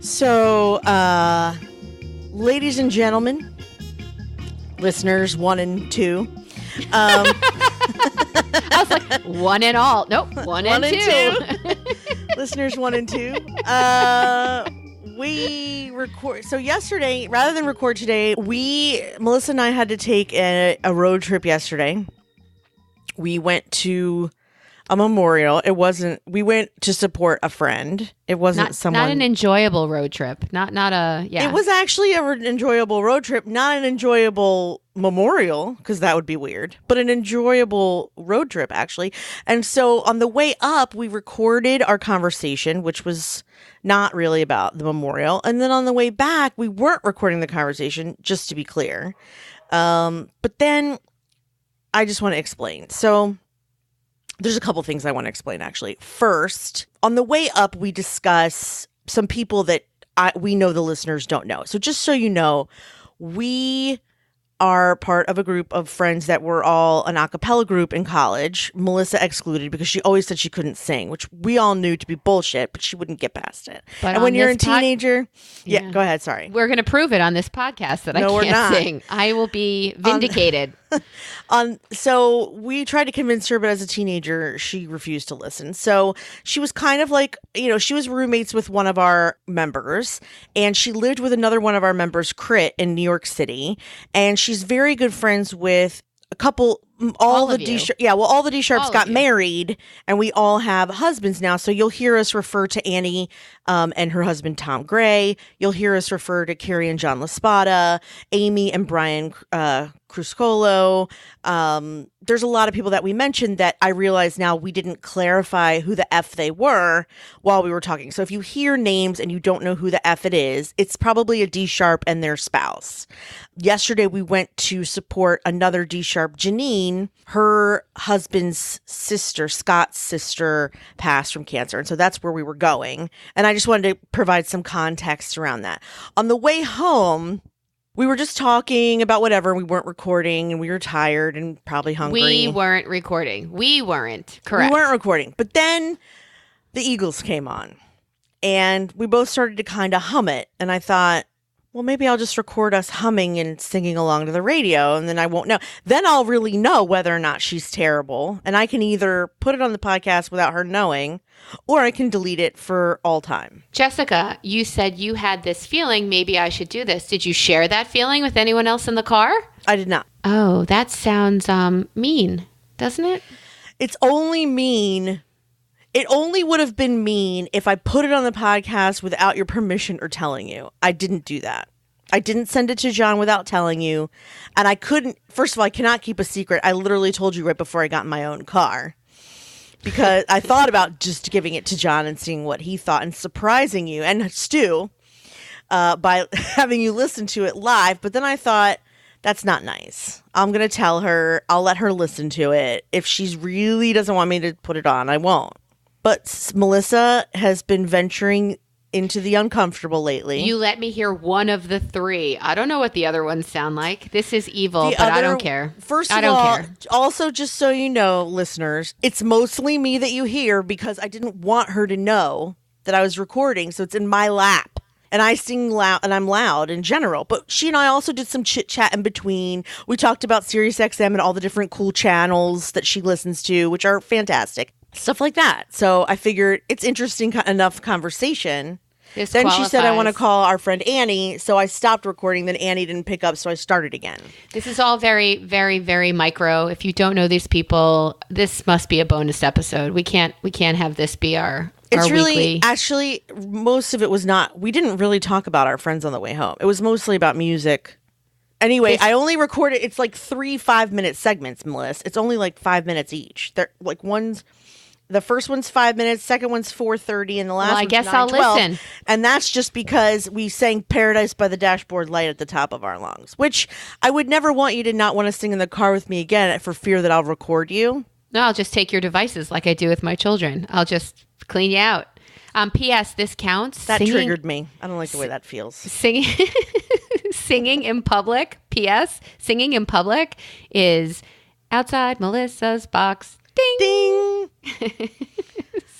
So, ladies and gentlemen, listeners 1 and 2. I was like, one and all. Nope, one and two. Listeners 1 and 2. We record. So yesterday, rather than record today, Melissa and I had to take a road trip yesterday. We went to a memorial. We went to support a friend. It wasn't not an enjoyable road trip. It was actually an enjoyable road trip, not an enjoyable memorial, because that would be weird, but an enjoyable road trip, actually. And so on the way up, we recorded our conversation, which was not really about the memorial. And then on the way back, we weren't recording the conversation, just to be clear. But then I just want to explain. So there's a couple things I want to explain, actually. First, on the way up, we discuss some people that we know the listeners don't know. So just so you know, we are part of a group of friends that were all an a cappella group in college, Melissa excluded because she always said she couldn't sing, which we all knew to be bullshit, but she wouldn't get past it. But and when you're a teenager, yeah, go ahead, sorry. We're going to prove it on this podcast that I can't sing. I will be vindicated. So we tried to convince her, but as a teenager, she refused to listen. So she was kind of like, she was roommates with one of our members, and she lived with another one of our members, Crit, in New York City. And she's very good friends with a couple, all the D-Sharps got married, and we all have husbands now. So you'll hear us refer to Annie and her husband, Tom Gray. You'll hear us refer to Carrie and John LaSpada, Amy and Brian Cruscolo. There's a lot of people that we mentioned that I realize now we didn't clarify who the F they were while we were talking. So if you hear names and you don't know who the F it is, it's probably a D-Sharp and their spouse. Yesterday, we went to support another D-Sharp, Janine. Her husband's sister, Scott's sister, passed from cancer. And so that's where we were going. And I just wanted to provide some context around that. On the way home, we were just talking about whatever. We weren't recording, and we were tired and probably hungry. We weren't recording. We weren't. Correct. We weren't recording. But then the Eagles came on, and we both started to kind of hum it. And I thought, well, maybe I'll just record us humming and singing along to the radio, and then I won't know. Then I'll really know whether or not she's terrible, and I can either put it on the podcast without her knowing, or I can delete it for all time. Jessica, you said you had this feeling, maybe I should do this. Did you share that feeling with anyone else in the car? I did not. Oh, that sounds mean, doesn't it? It's only mean. It only would have been mean if I put it on the podcast without your permission or telling you. I didn't do that. I didn't send it to John without telling you. And I couldn't, first of all, I cannot keep a secret. I literally told you right before I got in my own car. Because I thought about just giving it to John and seeing what he thought and surprising you and Stu by having you listen to it live. But then I thought, that's not nice. I'm going to tell her. I'll let her listen to it. If she really doesn't want me to put it on, I won't. But Melissa has been venturing into the uncomfortable lately. You let me hear one of the three. I don't know what the other ones sound like. This is evil, but I don't care. First of all, also just so you know, listeners, it's mostly me that you hear because I didn't want her to know that I was recording, so it's in my lap. And I sing loud, and I'm loud in general. But she and I also did some chit-chat in between. We talked about SiriusXM and all the different cool channels that she listens to, which are fantastic. Stuff like that. So I figured it's interesting enough conversation. This then qualifies. She said, I want to call our friend Annie. So I stopped recording. Then Annie didn't pick up. So I started again. This is all very, very, very micro. If you don't know these people, this must be a bonus episode. We can't have this be our really, weekly. Actually, most of it was not. We didn't really talk about our friends on the way home. It was mostly about music. Anyway, I only recorded. It's like 3 5-minute segments, Melissa. It's only like 5 minutes each. They're like the first one's 5 minutes, second one's 4:30, and the last one's 9:12. I'll listen. And that's just because we sang Paradise by the Dashboard Light at the top of our lungs, which I would never want you to not want to sing in the car with me again for fear that I'll record you. No, I'll just take your devices like I do with my children. I'll just clean you out. P.S. This counts. That triggered me. I don't like the way that feels. Singing in public. P.S. Singing in public is outside Melissa's box. Ding. Ding.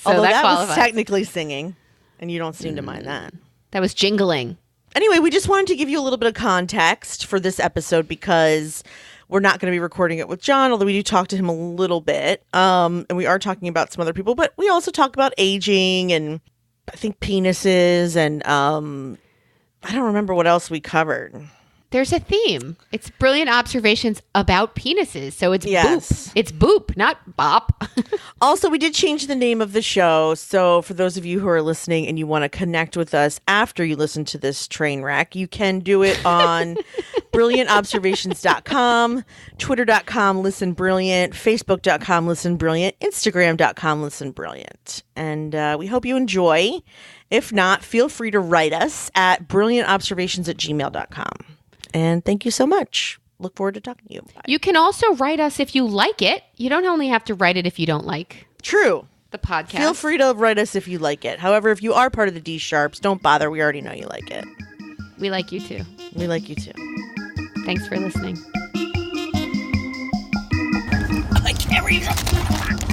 So although that qualifies. was technically singing, and you don't seem to mind that. That was jingling. Anyway, we just wanted to give you a little bit of context for this episode because we're not going to be recording it with John, although we do talk to him a little bit. And we are talking about some other people, but we also talk about aging and I think penises and I don't remember what else we covered. There's a theme. It's brilliant observations about penises. So it's boop. It's boop, not bop. Also, we did change the name of the show. So for those of you who are listening and you want to connect with us after you listen to this train wreck, you can do it on brilliantobservations.com, twitter.com, listen brilliant, facebook.com, listen brilliant, instagram.com, listen brilliant. And we hope you enjoy. If not, feel free to write us at brilliantobservations@gmail.com. And thank you so much. Look forward to talking to you. Bye. You can also write us if you like it. You don't only have to write it if you don't like True. the podcast. Feel free to write us if you like it. However, if you are part of the D Sharps, don't bother. We already know you like it. We like you too. We like you too. Thanks for listening. I can't read it.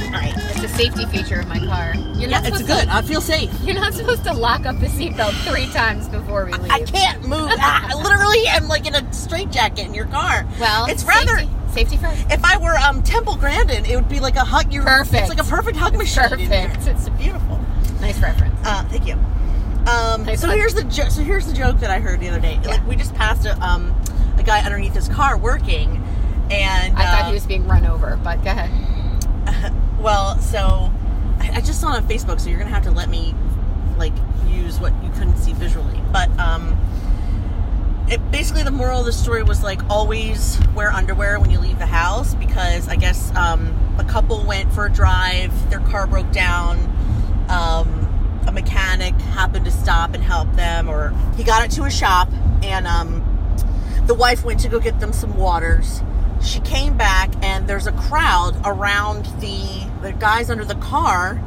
All right. It's a safety feature of my car. It's good. I feel safe. You're not supposed to lock up the seatbelt 3 times before we leave. I can't move. I literally am like in a straitjacket in your car. Well, it's rather safety first. If I were Temple Grandin, it would be like a hug. Perfect. It's like a perfect hug machine. Perfect. It's beautiful. Nice reference. Thank you. So here's the joke that I heard the other day. Yeah. Like we just passed a guy underneath his car working, and I thought he was being run over, but go ahead. Well, so I just saw it on Facebook, so you're gonna have to let me like use what you couldn't see visually. But basically the moral of the story was like always wear underwear when you leave the house because I guess a couple went for a drive, their car broke down, a mechanic happened to stop and help them, or he got it to a shop, and the wife went to go get them some waters. She came back and there's a crowd around the guys under the car,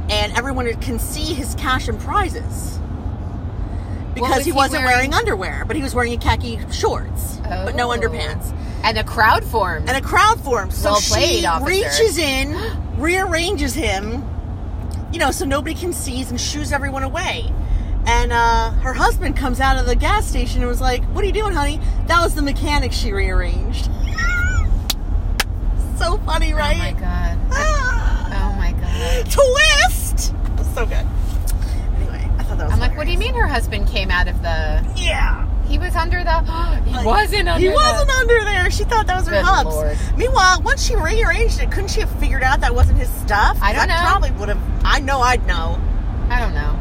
and everyone can see his cash and prizes because he wasn't wearing underwear, but he was wearing khaki shorts, but no underpants. And a crowd formed. So well played, she officer. reaches in, rearranges him, so nobody can see, and shoos everyone away. And her husband comes out of the gas station and was like, "What are you doing, honey?" That was the mechanic she rearranged. So funny, right? Oh my god. Oh my god. Twist! So good. Anyway, I thought that was I'm like, what do you mean her husband came out of the... Yeah. He was under the... He wasn't under there. She thought that was her Good hubs. Lord. Meanwhile, once she rearranged it, couldn't she have figured out that wasn't his stuff? I don't know. I probably would have... I know I'd know. I don't know.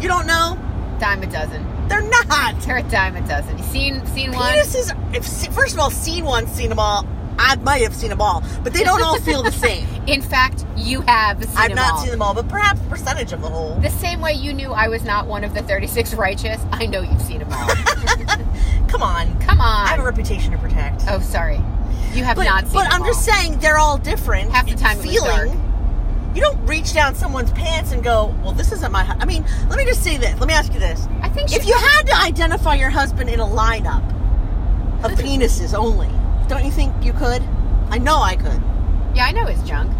You don't know? Dime a dozen. They're not. They're a dime a dozen. You seen one? Penises, first of all, seen one, seen them all. I might have seen them all, but they don't all feel the same. In fact, you have seen them all. I've not seen them all, but perhaps a percentage of the whole. The same way you knew I was not one of the 36 righteous, I know you've seen them all. Come on. I have a reputation to protect. Oh, sorry. You have not seen them all. But I'm just saying, they're all different. Half the time it was dark. You don't reach down someone's pants and go, well, this isn't my... I mean, let me just say this. Let me ask you this. I think if you had to identify your husband in a lineup of penises only, don't you think you could? I know I could. Yeah, I know his junk.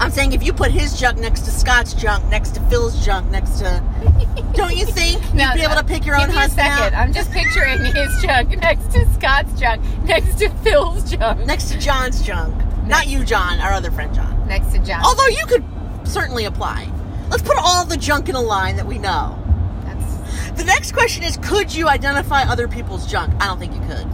I'm saying if you put his junk next to Scott's junk, next to Phil's junk, next to... Don't you think you'd be able to pick your own husband out? I'm just picturing his junk next to Scott's junk, next to Phil's junk. Next to John's junk. Not you, John, our other friend, John. Next to John. Although you could certainly apply. Let's put all the junk in a line that we know. The next question is, could you identify other people's junk? I don't think you could.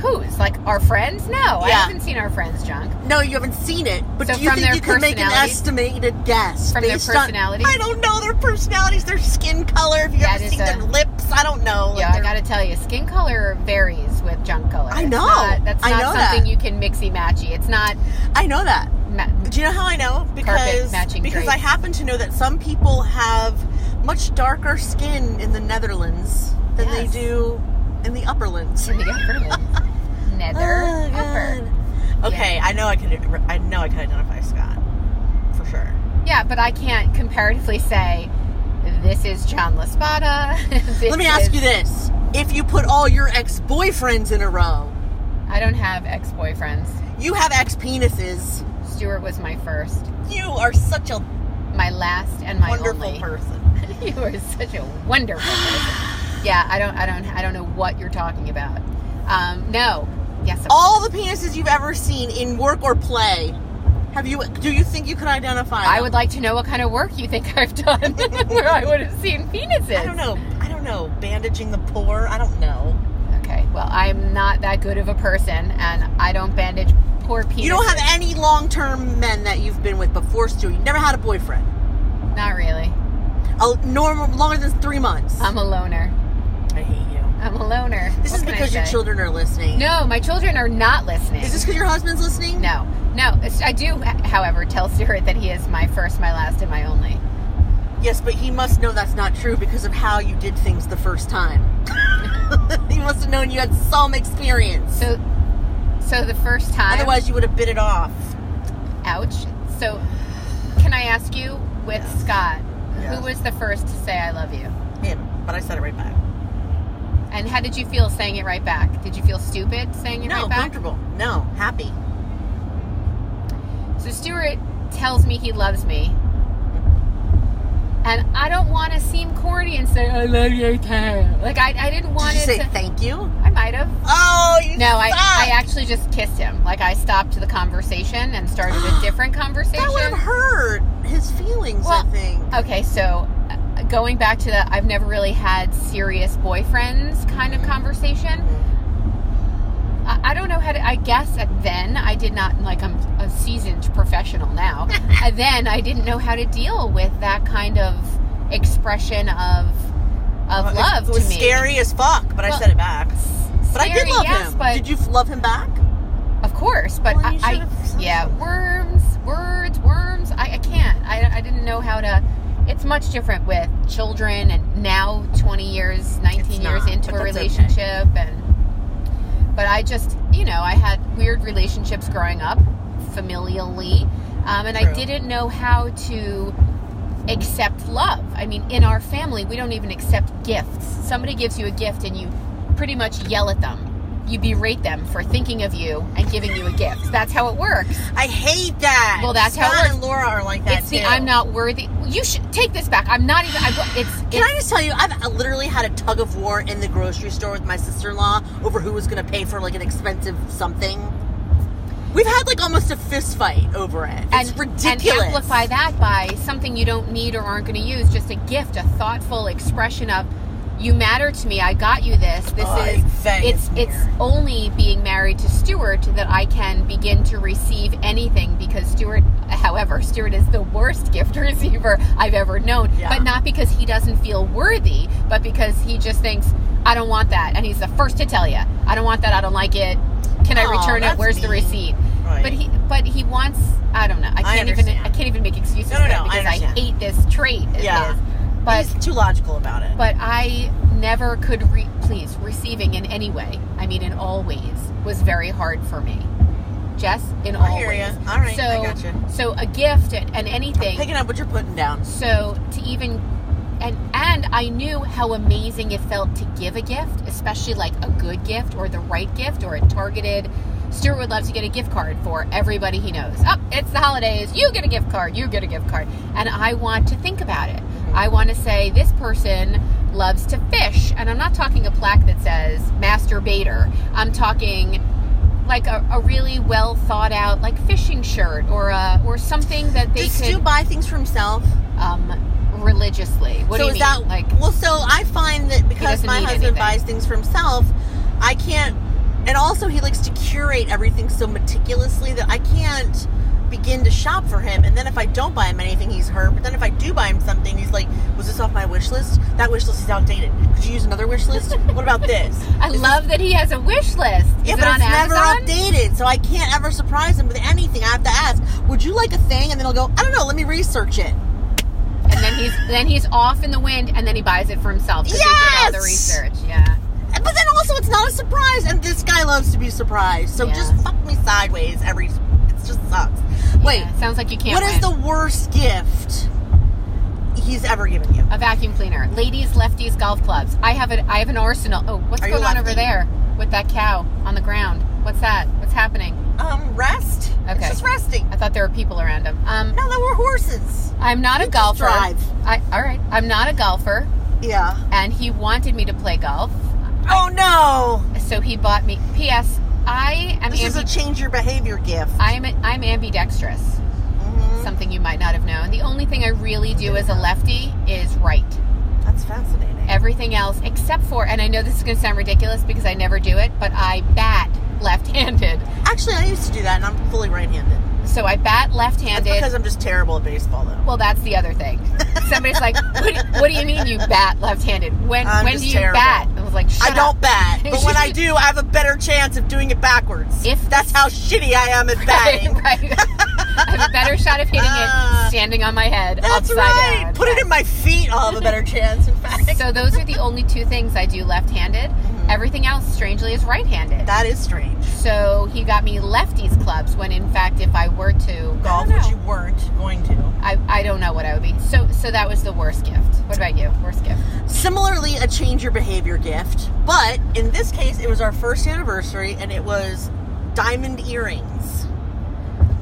Whose? Like our friends? No, Yeah. I haven't seen our friends' junk. No, you haven't seen it. But So do you from think their you could make an personalities? estimated guess? From their based personalities? I don't know their personalities, their skin color, if you That ever is seen their lips. I don't know. Yeah, I gotta tell you, skin color varies with junk color. I know. That's I not know something that. you can mixy-matchy. It's not... I know that. Do you know how I know? Because matching I drapes. happen to know that some people have much darker skin in the Netherlands than they Yes. do in the Upperlands. In the upper lid. Nether, Oh, upper. God. Okay, Yeah. I know I could identify Scott for sure. Yeah, but I can't comparatively say, this is John LaSpada. Let me ask you this: if you put all your ex-boyfriends in a row, I don't have ex-boyfriends. you have ex-penises. Stuart was my first. You are such a my last and my Wonderful only. person. You are such a wonderful person. Yeah, I don't know what you're talking about. No. Yes. All the penises you've ever seen in work or play, do you think you could identify them? I would like to know what kind of work you think I've done where I would have seen penises. I don't know. Bandaging the poor? I don't know. Okay. Well, I'm not that good of a person, and I don't bandage poor penises. You don't have any long-term men that you've been with before, Stu. You never had a boyfriend. Not really. Longer than 3 months. I'm a loner. I hate you. I'm a loner. This is because your children are listening. No, my children are not listening. Is this because your husband's listening? No. I do, however, tell Stuart that he is my first, my last, and my only. Yes, but he must know that's not true because of how you did things the first time. He must have known you had some experience. So the first time... Otherwise, you would have bit it off. Ouch. So, can I ask you, with Scott, Yes. who was the first to say I love you? Him, but I said it right back. And how did you feel saying it right back? Did you feel stupid saying it right back? No, comfortable. No, happy. So Stuart tells me he loves me. And I don't want to seem corny and say, I love you too. Like, I didn't want Did you it say to... thank you? I might have. Oh, you No, I suck. actually just kissed him. Like, I stopped the conversation and started a different conversation. That would have hurt his feelings, I think. Okay, so going back to the I've never really had serious boyfriends kind of conversation. I don't know how to, I guess then I did not, like, I'm a seasoned professional now. And then I didn't know how to deal with that kind of expression of love It was to me. scary as fuck, but I said it back. But I did Scary, love yes, him. but- Did you love him back? Of course, but Well, you should've said yeah, something. words, I can't. I didn't know how to. It's much different with children, and now 20 years, 19 years not, into but a that's relationship, but I just, I had weird relationships growing up, familially, and I True. didn't know how to accept love. I mean, in our family, we don't even accept gifts. Somebody gives you a gift and you pretty much yell at them. You berate them for thinking of you and giving you a gift. That's how it works. I hate that. Well, that's how it Scott works. and Laura are like that, It's the too. I'm not worthy. You should take this back. I'm not even. Can I just tell you, I've literally had a tug of war in the grocery store with my sister-in-law over who was going to pay for, like, an expensive something. We've had, like, almost a fist fight over it. It's ridiculous. And amplify that by something you don't need or aren't going to use. Just a gift, a thoughtful expression of, you matter to me. I got you this. It's only being married to Stuart that I can begin to receive anything, because Stuart is the worst gift receiver I've ever known. Yeah. But not because he doesn't feel worthy, but because he just thinks, I don't want that. And he's the first to tell you, I don't want that. I don't like it. Can I return it? That's Where's the mean. receipt? Right. But he wants, I don't know. I can't even make excuses No, for it I because I understand. hate this trait of Yeah. his. But He's too logical about it. But I never could receiving in any way, I mean in all ways, was very hard for me. Jess, in all hear ways. ya. All right, so, I gotcha. So a gift and anything. Picking up what you're putting down. So to even, and I knew how amazing it felt to give a gift, especially like a good gift or the right gift or a targeted. Stuart would love to get a gift card for everybody he knows. Oh, it's the holidays. You get a gift card. You get a gift card. And I want to think about it. I want to say this person loves to fish. And I'm not talking a plaque that says masturbator. I'm talking like a really well thought out like fishing shirt or something that they Does could Stu buy things for himself? Religiously. What do you mean? So I find that because doesn't my need husband anything. buys things for himself, I can't, and also he likes to curate everything so meticulously that I can't begin to shop for him. And then if I don't buy him anything, he's hurt. But then if I do buy him something, he's like, was this off my wish list? That wish list is outdated. Could you use another wish list? What about this? I love that he has a wish list. Yeah, Is but it on it's never Amazon? updated, so I can't ever surprise him with anything. I have to ask, would you like a thing? And then he'll go, I don't know, let me research it. And then he's off in the wind, and then he buys it for himself. 'Cause he did all the research. Yeah. But then also, it's not a surprise, and this guy loves to be surprised. So Yeah. just fuck me sideways. It just sucks. Wait, Yeah, sounds like you can't what win. is the worst gift he's ever given you? A vacuum cleaner. Ladies, lefties, golf clubs. I have an arsenal. Oh, what's Are you going on over lefty? there with that cow on the ground? What's that? What's happening? Rest. Okay. It's just resting. I thought there were people around him. No, there were horses. I'm not a You just golfer. drive. All right. I'm not a golfer, Yeah. and he wanted me to play golf. Oh no! So he bought me. P.S. I am. This is a change your behavior gift. I'm ambidextrous. Mhm. Something you might not have known. The only thing I really do as a lefty is right. That's fascinating. Everything else, except for, and I know this is going to sound ridiculous because I never do it, but I bat left-handed. Actually, I used to do that, and I'm fully right-handed. So I bat left-handed. That's because I'm just terrible at baseball, though. Well, that's the other thing. Somebody's like, what do you mean you bat left-handed? When I'm do just you terrible. bat? I was like, shut I don't up. bat, but when I do, I have a better chance of doing it backwards. If That's how shitty I am at batting. Right. I have a better shot of hitting it standing on my head, That's upside right. down. Put it in my feet. I'll have a better chance, in fact. So those are the only two things I do left-handed. Mm-hmm. Everything else, strangely, is right-handed. That is strange. So he got me lefties clubs when, in fact, if I were to Golf, which you weren't going to. I don't know what I would be. So that was the worst gift. What about you? Worst gift? Similarly, a change your behavior gift, but in this case, it was our first anniversary, and it was diamond earrings.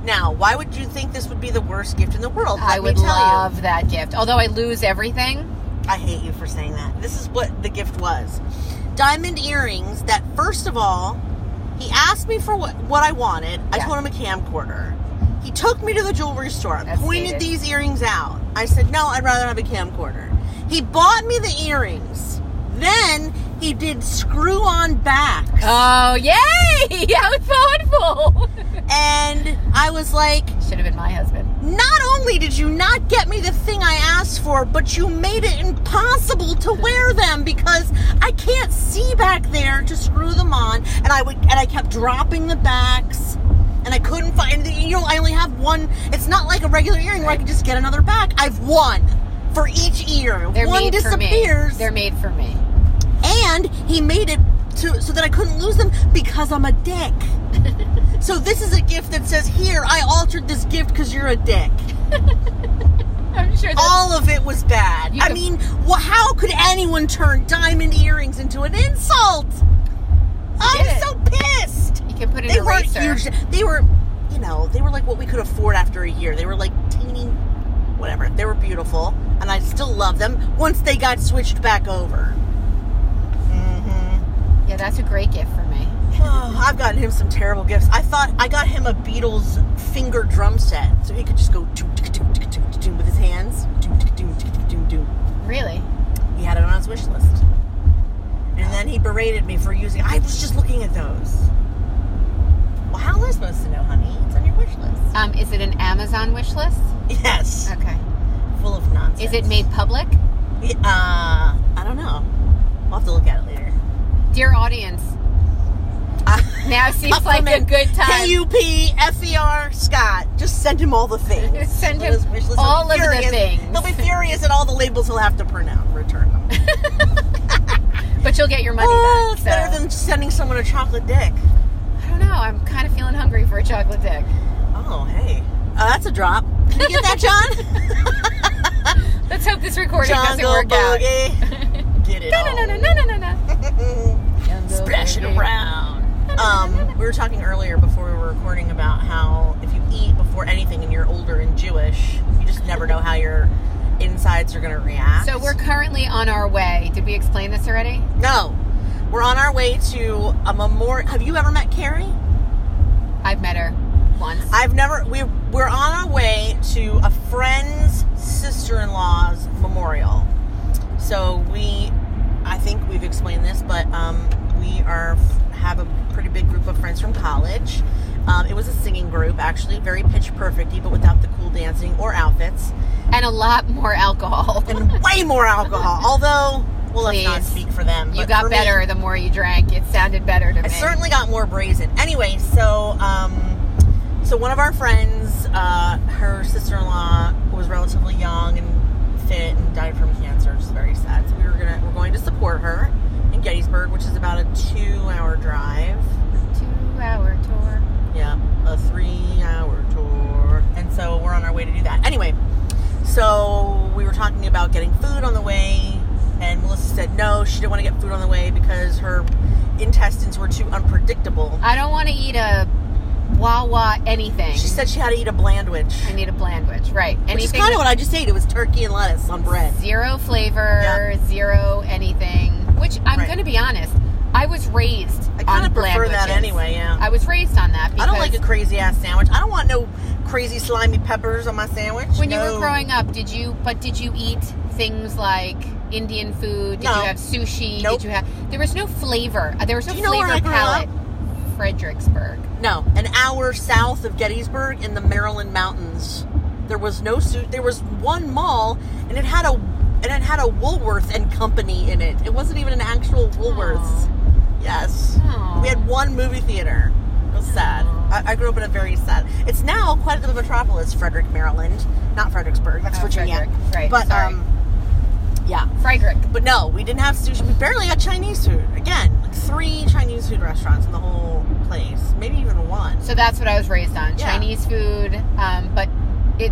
Now, why would you think this would be the worst gift in the world? I would love that gift. Although I lose everything. I hate you for saying that. This is what the gift was. Diamond earrings that, first of all, he asked me for what I wanted. I Yeah. told him a camcorder. He took me to the jewelry store and That's pointed dated. these earrings out. I said, no, I'd rather have a camcorder. He bought me the earrings. Then he did screw-on backs. Oh, yay! How thoughtful! And I was like, Should have been my husband. not only did you not get me the thing I asked for, but you made it impossible to wear them because I can't see back there to screw them on. And I kept dropping the backs, and I couldn't find I only have one. It's not like a regular earring where I could just get another back. I've one for each ear. They're one made disappears. for me. They're made for me. And he made it so that I couldn't lose them because I'm a dick. So this is a gift that says, here, I altered this gift because you're a dick. I'm sure All of it was bad. I mean, how could anyone turn diamond earrings into an insult? I'm so pissed. You can put an They weren't eraser. huge. They were like what we could afford after a year. They were like teeny, whatever. They were beautiful, and I still love them once they got switched back over. Yeah, that's a great gift for me. Oh, I've gotten him some terrible gifts. I thought I got him a Beatles finger drum set, so he could just go with his hands. Really? He had it on his wish list. And then he berated me for using it. I was just looking at those. Well, how am I supposed to know, honey? It's on your wish list. Is it an Amazon wish list? Yes. Okay. Full of nonsense. Is it made public? I don't know. We'll have to look at it later. Dear audience, now seems like a good time. KUPFER Scott. Just send him all the things. Send On him his wish list. all He'll be of the furious. things. He'll be furious at all the labels he'll have to print out and return them. But you'll get your money back. It's better than sending someone a chocolate dick. I don't know. I'm kind of feeling hungry for a chocolate dick. Oh, hey. That's a drop. Can you get that, John? Let's hope this recording doesn't Jungle work out. Boogie. Get it No. Splash it around. We were talking earlier before we were recording about how if you eat before anything and you're older and Jewish, you just never know how your insides are going to react. So we're currently on our way. Did we explain this already? No. We're on our way to a memorial. Have you ever met Carrie? I've met her once. We're on our way to a friend's sister-in-law's memorial. So I think we've explained this, but we have a pretty big group of friends from college. It was a singing group, actually, very pitch perfect, but without the cool dancing or outfits. And a lot more alcohol. And way more alcohol. Although, well, let's not Please. speak for them. You but got for better me, the more you drank. It sounded better to me. I certainly got more brazen. Anyway, so one of our friends, her sister-in-law was relatively young and fit and died from cancer, which is very sad. So we're going to support her in Gettysburg, which is about a 2-hour drive. 2-hour tour. Yeah, a 3-hour tour. And so we're on our way to do that. Anyway, so we were talking about getting food on the way, and Melissa said no, she didn't want to get food on the way because her intestines were too unpredictable. I don't want to eat a Wawa anything. She said she had to eat a blandwich. I need a blandwich, right? Anything. Which is kind of what I just ate. It was turkey and lettuce on bread. Zero flavor, zero anything. Which I'm going to be honest, I was raised on I kind of prefer that anyway, yeah. I was raised on that because I don't like a crazy ass sandwich. I don't want no crazy slimy peppers on my sandwich. When you were growing up, did you eat things like Indian food? Did you have sushi? Nope. Did you have? There was no flavor. There was no know where flavor I grew palette. Fredericksburg. No, an hour south of Gettysburg in the Maryland mountains. There was no there was one mall, and it had a Woolworth and Company in it. It wasn't even an actual Woolworth's. Yes. Aww. We had one movie theater. It was sad. I grew up in a very sad. It's now quite a metropolis, Frederick, Maryland, not Fredericksburg. That's Virginia. Frederick. Right. But sorry. Yeah. Frederick. But no, we didn't have sushi. We barely got Chinese food. Again, like 3 Chinese food restaurants in the whole place. Maybe even 1. So that's what I was raised on. Yeah. Chinese food, but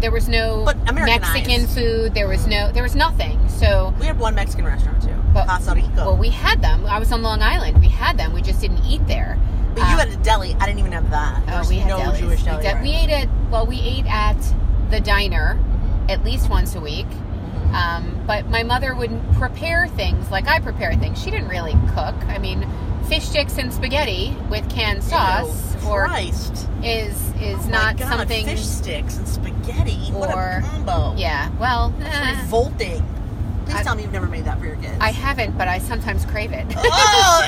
there was no Mexican food. There was nothing. So we had 1 Mexican restaurant too. But, Casa Rico. Well, we had them. I was on Long Island. We had them. We just didn't eat there. But you had a deli. I didn't even have that. Oh, we had no delis. Jewish deli. We ate at the diner at least once a week. But my mother would prepare things like I prepare things. She didn't really cook. I mean, fish sticks and spaghetti with canned sauce is not something. Fish sticks and spaghetti. What a combo. Yeah. Well, revolting. Please tell me you've never made that for your kids. I haven't, but I sometimes crave it. Oh!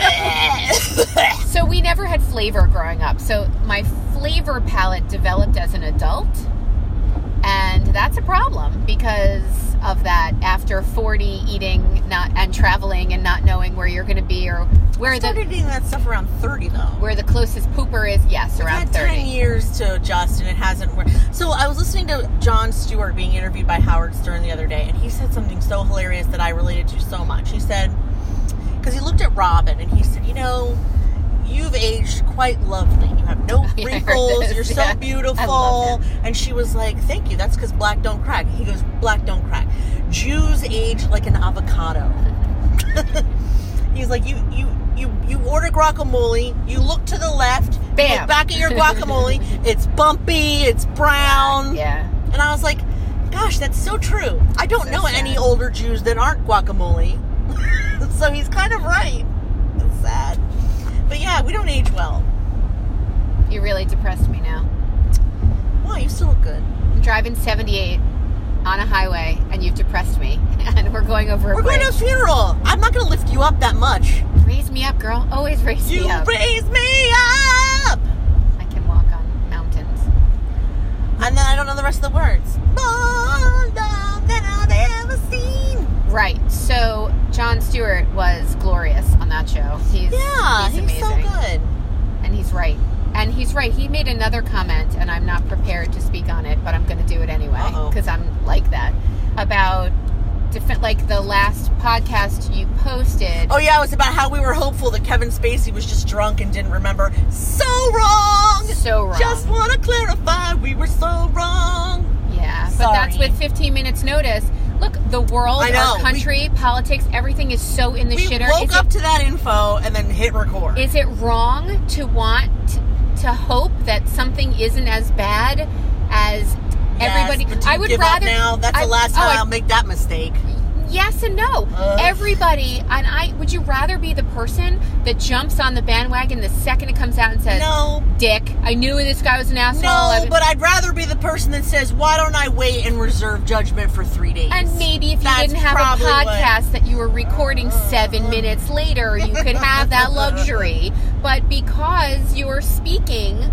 So we never had flavor growing up. So my flavor palette developed as an adult. And that's a problem because of that. After 40, eating and traveling and not knowing where you're going to be or where I started eating that stuff around 30 though. Where the closest pooper is, yes, around 30. 10 years to adjust and it hasn't worked. So I was listening to Jon Stewart being interviewed by Howard Stern the other day, and he said something so hilarious that I related to so much. He said, because he looked at Robin and he said, you've aged quite lovely. You have no wrinkles. You're so beautiful. I love him. And she was like, thank you. That's because black don't crack. He goes, black don't crack. Jews age like an avocado. He's like, you order guacamole, you look to the left, bam, you look back at your guacamole, it's bumpy, it's brown. Yeah. And I was like, gosh, that's so true. I don't know any older Jews that aren't guacamole. So he's kind of right. It's sad. But yeah, we don't age well. You really depressed me now. Wow, you still look good. I'm driving 78 on a highway, and you've depressed me. And we're going over a bridge. We're going to a funeral. I'm not going to lift you up that much. Raise me up, girl. Always raise me up. You raise me up! I can walk on mountains. And then I don't know the rest of the words. More love than I've ever seen. Right. So Jon Stewart was glorious on that show. He's amazing. So good. And he's right. And he's right. He made another comment, and I'm not prepared to speak on it, but I'm going to do it anyway because I'm like that. About like the last podcast you posted. Oh yeah, it was about how we were hopeful that Kevin Spacey was just drunk and didn't remember. So wrong. So wrong. Just want to clarify, we were so wrong. Yeah, but that's with 15 minutes notice. Look, the world, our country, politics, everything is so in the shitter. We woke up to that info and then hit record. Is it wrong to want to hope that something isn't as bad as everybody? But I would rather now. That's the last time I'll make that mistake. Yes and no. Everybody, and would you rather be the person that jumps on the bandwagon the second it comes out and says, "No, dick, I knew this guy was an asshole." No, but I'd rather be the person that says, "Why don't I wait and reserve judgment for 3 days?" And maybe if you didn't have a podcast that you were recording 7 minutes later, you could have that luxury. But because you're speaking,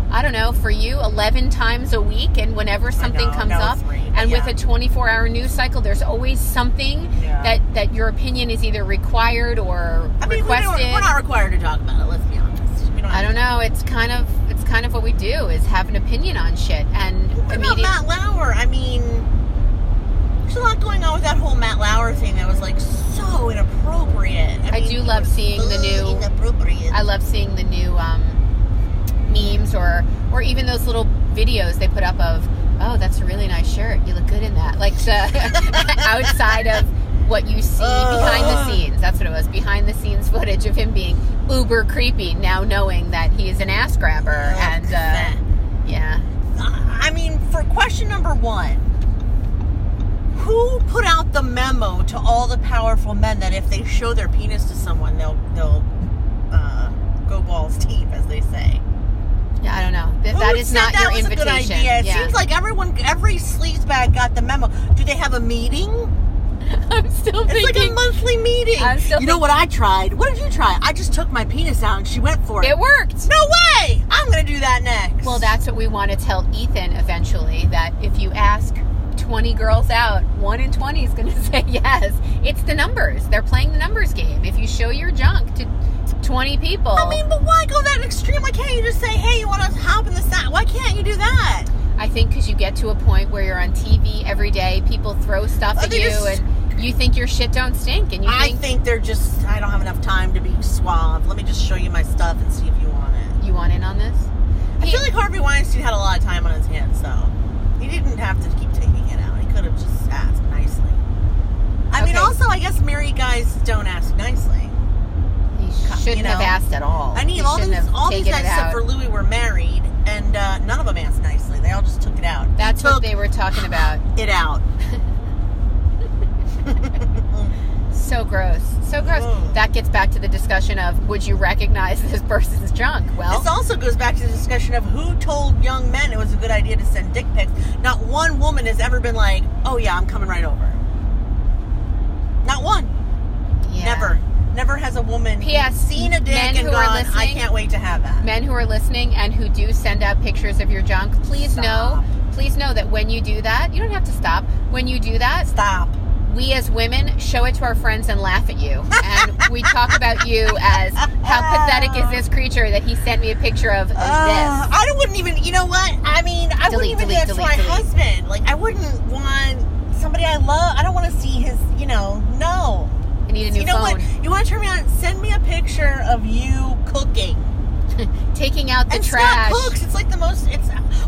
I don't know, for you, 11 times a week, and whenever something comes up, and with a 24-hour news cycle, there's always something that your opinion is either required or requested. We're not required to talk about it, let's be honest. I don't know. It's kind of what we do, is have an opinion on shit. And what about Matt Lauer? I mean, there's a lot going on with that whole Matt Lauer thing that was like so inappropriate. I do love seeing the new. Inappropriate. I love seeing the new memes or even those little videos they put up of, oh, that's a really nice shirt. You look good in that. Like the outside of what you see behind the scenes. That's what it was. Behind the scenes footage of him being uber creepy, now knowing that he is an ass grabber. And, yeah. I mean, for question number one, who put out the memo to all the powerful men that if they show their penis to someone, they'll go balls deep, as they say? Yeah, I don't know. That is not your invitation. That was a good idea. It seems like every sleazebag got the memo. Do they have a meeting? I'm still thinking. It's like a monthly meeting. You know what I tried? What did you try? I just took my penis out and she went for it. It worked. No way! I'm going to do that next. Well, that's what we want to tell Ethan eventually, that if you ask 20 girls out, 1 in 20 is going to say yes. It's the numbers. They're playing the numbers game. If you show your junk to 20 people. I mean, but why go that extreme? Why can't you just say, hey, you want to hop in the sack? Why can't you do that? I think because you get to a point where you're on TV every day, people throw stuff at you, and you think your shit don't stink. And I think they're just, I don't have enough time to be suave. Let me just show you my stuff and see if you want it. You want in on this? I feel like Harvey Weinstein had a lot of time on his hands, so he didn't have to keep taking it out. He could have just asked nicely. I mean, also, I guess married guys don't ask nicely. He shouldn't have asked at all. I mean, all these guys except for Louis were married, and none of them asked nicely. They all just took it out. That's what they were talking about. It out. So gross. So gross. That gets back to the discussion of, would you recognize this person's junk? Well, this also goes back to the discussion of who told young men it was a good idea to send dick pics. Not one woman has ever been like, oh yeah, I'm coming right over. Not one. Yeah. Never has a woman seen a dick and gone, I can't wait to have that. Men who are listening and who do send out pictures of your junk, please know that when you do that, you don't have to stop. When you do that, stop. We as women show it to our friends and laugh at you. And we talk about you as, how pathetic is this creature that he sent me a picture of this. I wouldn't even, you know what? I mean, I wouldn't even do that to my husband. Like, I wouldn't want somebody I love. I don't want to see his, no. I need a new phone. You know what? You want to turn me on? Send me a picture of you cooking. Taking out the trash. Scott cooks. It's like the most,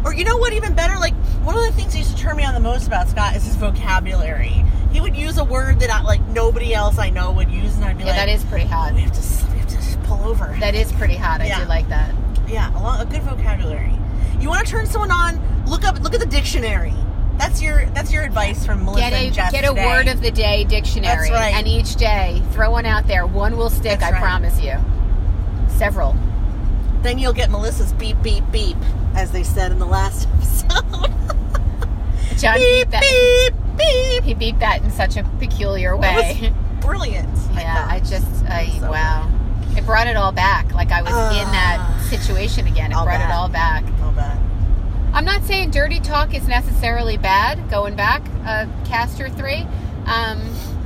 or you know what, even better, like, one of the things that used to turn me on the most about Scott is his vocabulary. He would use a word that nobody else I know would use, and I'd be like, that is pretty hot. We have to pull over. That is pretty hot. I do like that. Yeah, a good vocabulary. You want to turn someone on? Look at the dictionary. That's your advice from Melissa and Jess Get a today. Word of the day dictionary. That's right. And each day, throw one out there. One will stick, I promise you. Several. Then you'll get Melissa's beep, beep, beep, as they said in the last episode. John beep, beep, beep. He beeped that in such a peculiar way. It was brilliant. Yeah, wow. Good. It brought it all back. Like I was in that situation again. It brought it all back. All back. I'm not saying dirty talk is necessarily bad, going back, Caster 3.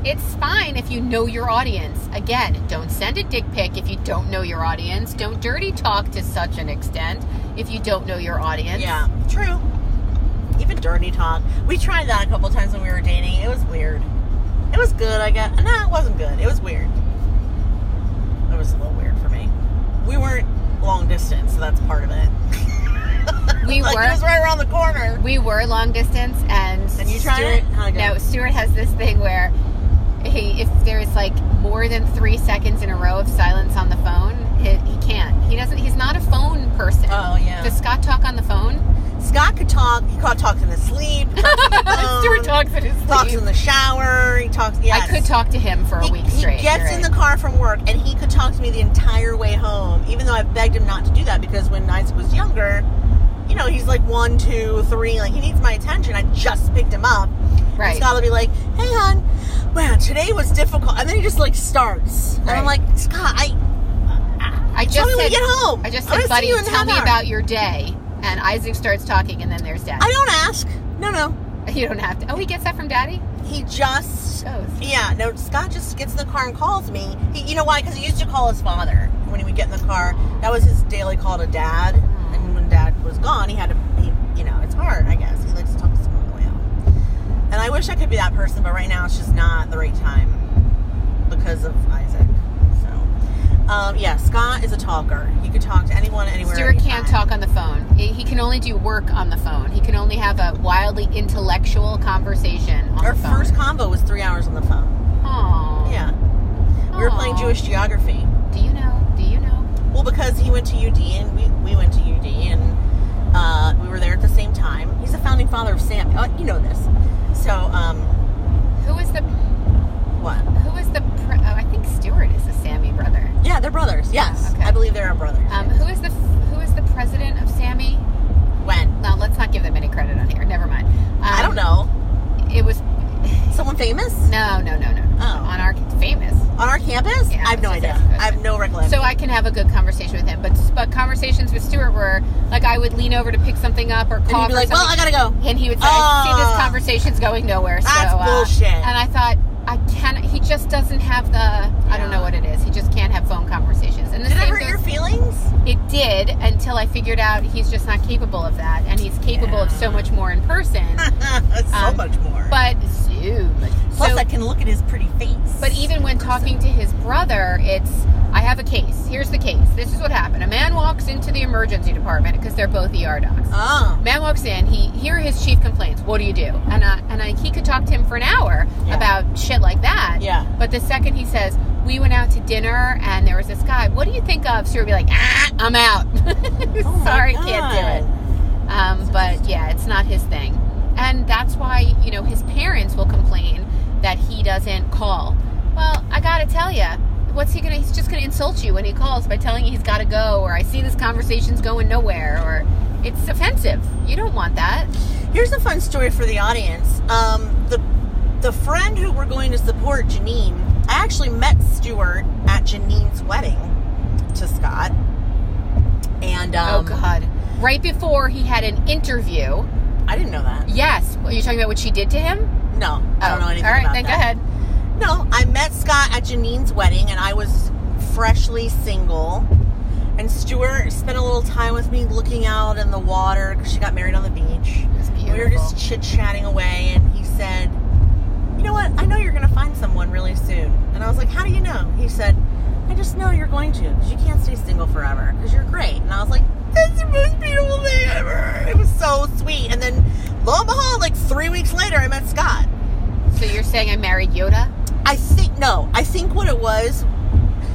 It's fine if you know your audience. Again, don't send a dick pic if you don't know your audience. Don't dirty talk to such an extent if you don't know your audience. Yeah, true. Even dirty talk. We tried that a couple times when we were dating. It was weird. It was good, I guess. No, it wasn't good. It was weird. It was a little weird for me. We weren't long distance, so that's part of it. We were. It was right around the corner. We were long distance, and you tried it? No, Stuart has this thing where if there's like more than 3 seconds in a row of silence on the phone, he can't. He's not a phone person. Oh, yeah. Does Scott talk on the phone? Scott could talk. He talks in his sleep. Stuart talks in his sleep. Talks in the shower. He talks. Yes. I could talk to him for a week straight. He gets in the car from work, and he could talk to me the entire way home, even though I begged him not to do that because when Isaac was younger, he's like 1, 2, 3. Like, he needs my attention. I just picked him up. Right. And Scott will be like, hey, hon, wow, today was difficult. And then he just, like, starts. And I'm like, Scott, I just tell me said, when you get home. I just said, buddy, tell me about your day. And Isaac starts talking, and then there's Daddy. I don't ask. No. You don't have to. Oh, he gets that from Daddy? He just... goes. Yeah, no, Scott just gets in the car and calls me. You know why? Because he used to call his father when he would get in the car. That was his daily call to Dad. And when Dad was gone, he had to... it's hard, I guess. He likes to talk to someone on the way home. And I wish I could be that person, but right now it's just not the right time because of Isaac. Yeah, Scott is a talker. He could talk to anyone, anywhere. Stuart can't talk on the phone. He can only do work on the phone. He can only have a wildly intellectual conversation on the phone. Our first combo was 3 hours on the phone. Jewish geography? Do you know? Well, because he went to UD and we went to UD and we were there at the same time. He's the founding father of SAMI. Oh, you know this. So, Who is the... what? Who is the... I think Stewart is the Sammy brother. Yeah, they're brothers. Yes. Okay. I believe they're brothers. Who is the president of Sammy? When? No, let's not give them any credit on here. Never mind. I don't know. It was... Someone famous? No. Oh. On our... Famous. On our campus? Yeah, I have no idea. I have no recollection. So I can have a good conversation with him. But conversations with Stuart were, like, I would lean over to pick something up or and cough he'd be like, or well, I something. gotta go. And he would say, I see this conversation's going nowhere. That's so, bullshit. And I thought, he just doesn't have the, I don't know what it is. He just can't have phone conversations. And the Did it same hurt your feelings? It did, until I figured out he's just not capable of that. And he's capable of so much more in person. So much more. But so much. Plus, I can look at his pretty face. But even when talking to his brother, it's, I have a case. Here's the case. This is what happened. A man walks into the emergency department because they're both ER docs. Oh. Man walks in. Here are his chief complaints. What do you do? And he could talk to him for an hour about shit like that. Yeah. But the second he says, we went out to dinner and there was this guy. What do you think of? Stuart would be like, I'm out. Oh Sorry, my can't do it. But yeah, it's not his thing. And that's why, his parents will complain that he doesn't call. Well, I gotta tell you, he's just gonna insult you when he calls by telling you he's gotta go, or I see this conversation's going nowhere, or it's offensive. You don't want that. Here's a fun story for the audience. The friend who we're going to support, Janine, I actually met Stuart at Janine's wedding to Scott. And, oh God. Right before he had an interview. I didn't know that. Yes. Are you talking about what she did to him? No, I don't know anything all right, about then that. go ahead. No, I met Scott at Janine's wedding, and I was freshly single. And Stuart spent a little time with me looking out in the water because she got married on the beach. It was beautiful. We were just chit-chatting away, and he said, you know what, I know you're going to find someone really soon. And I was like, how do you know? He said, I just know you're going to, because you can't stay single forever, because you're great. And I was like, that's the most beautiful thing ever. It was so sweet. And then, lo and behold, like 3 weeks later, I met Scott. So you're saying I married Yoda? I think what it was,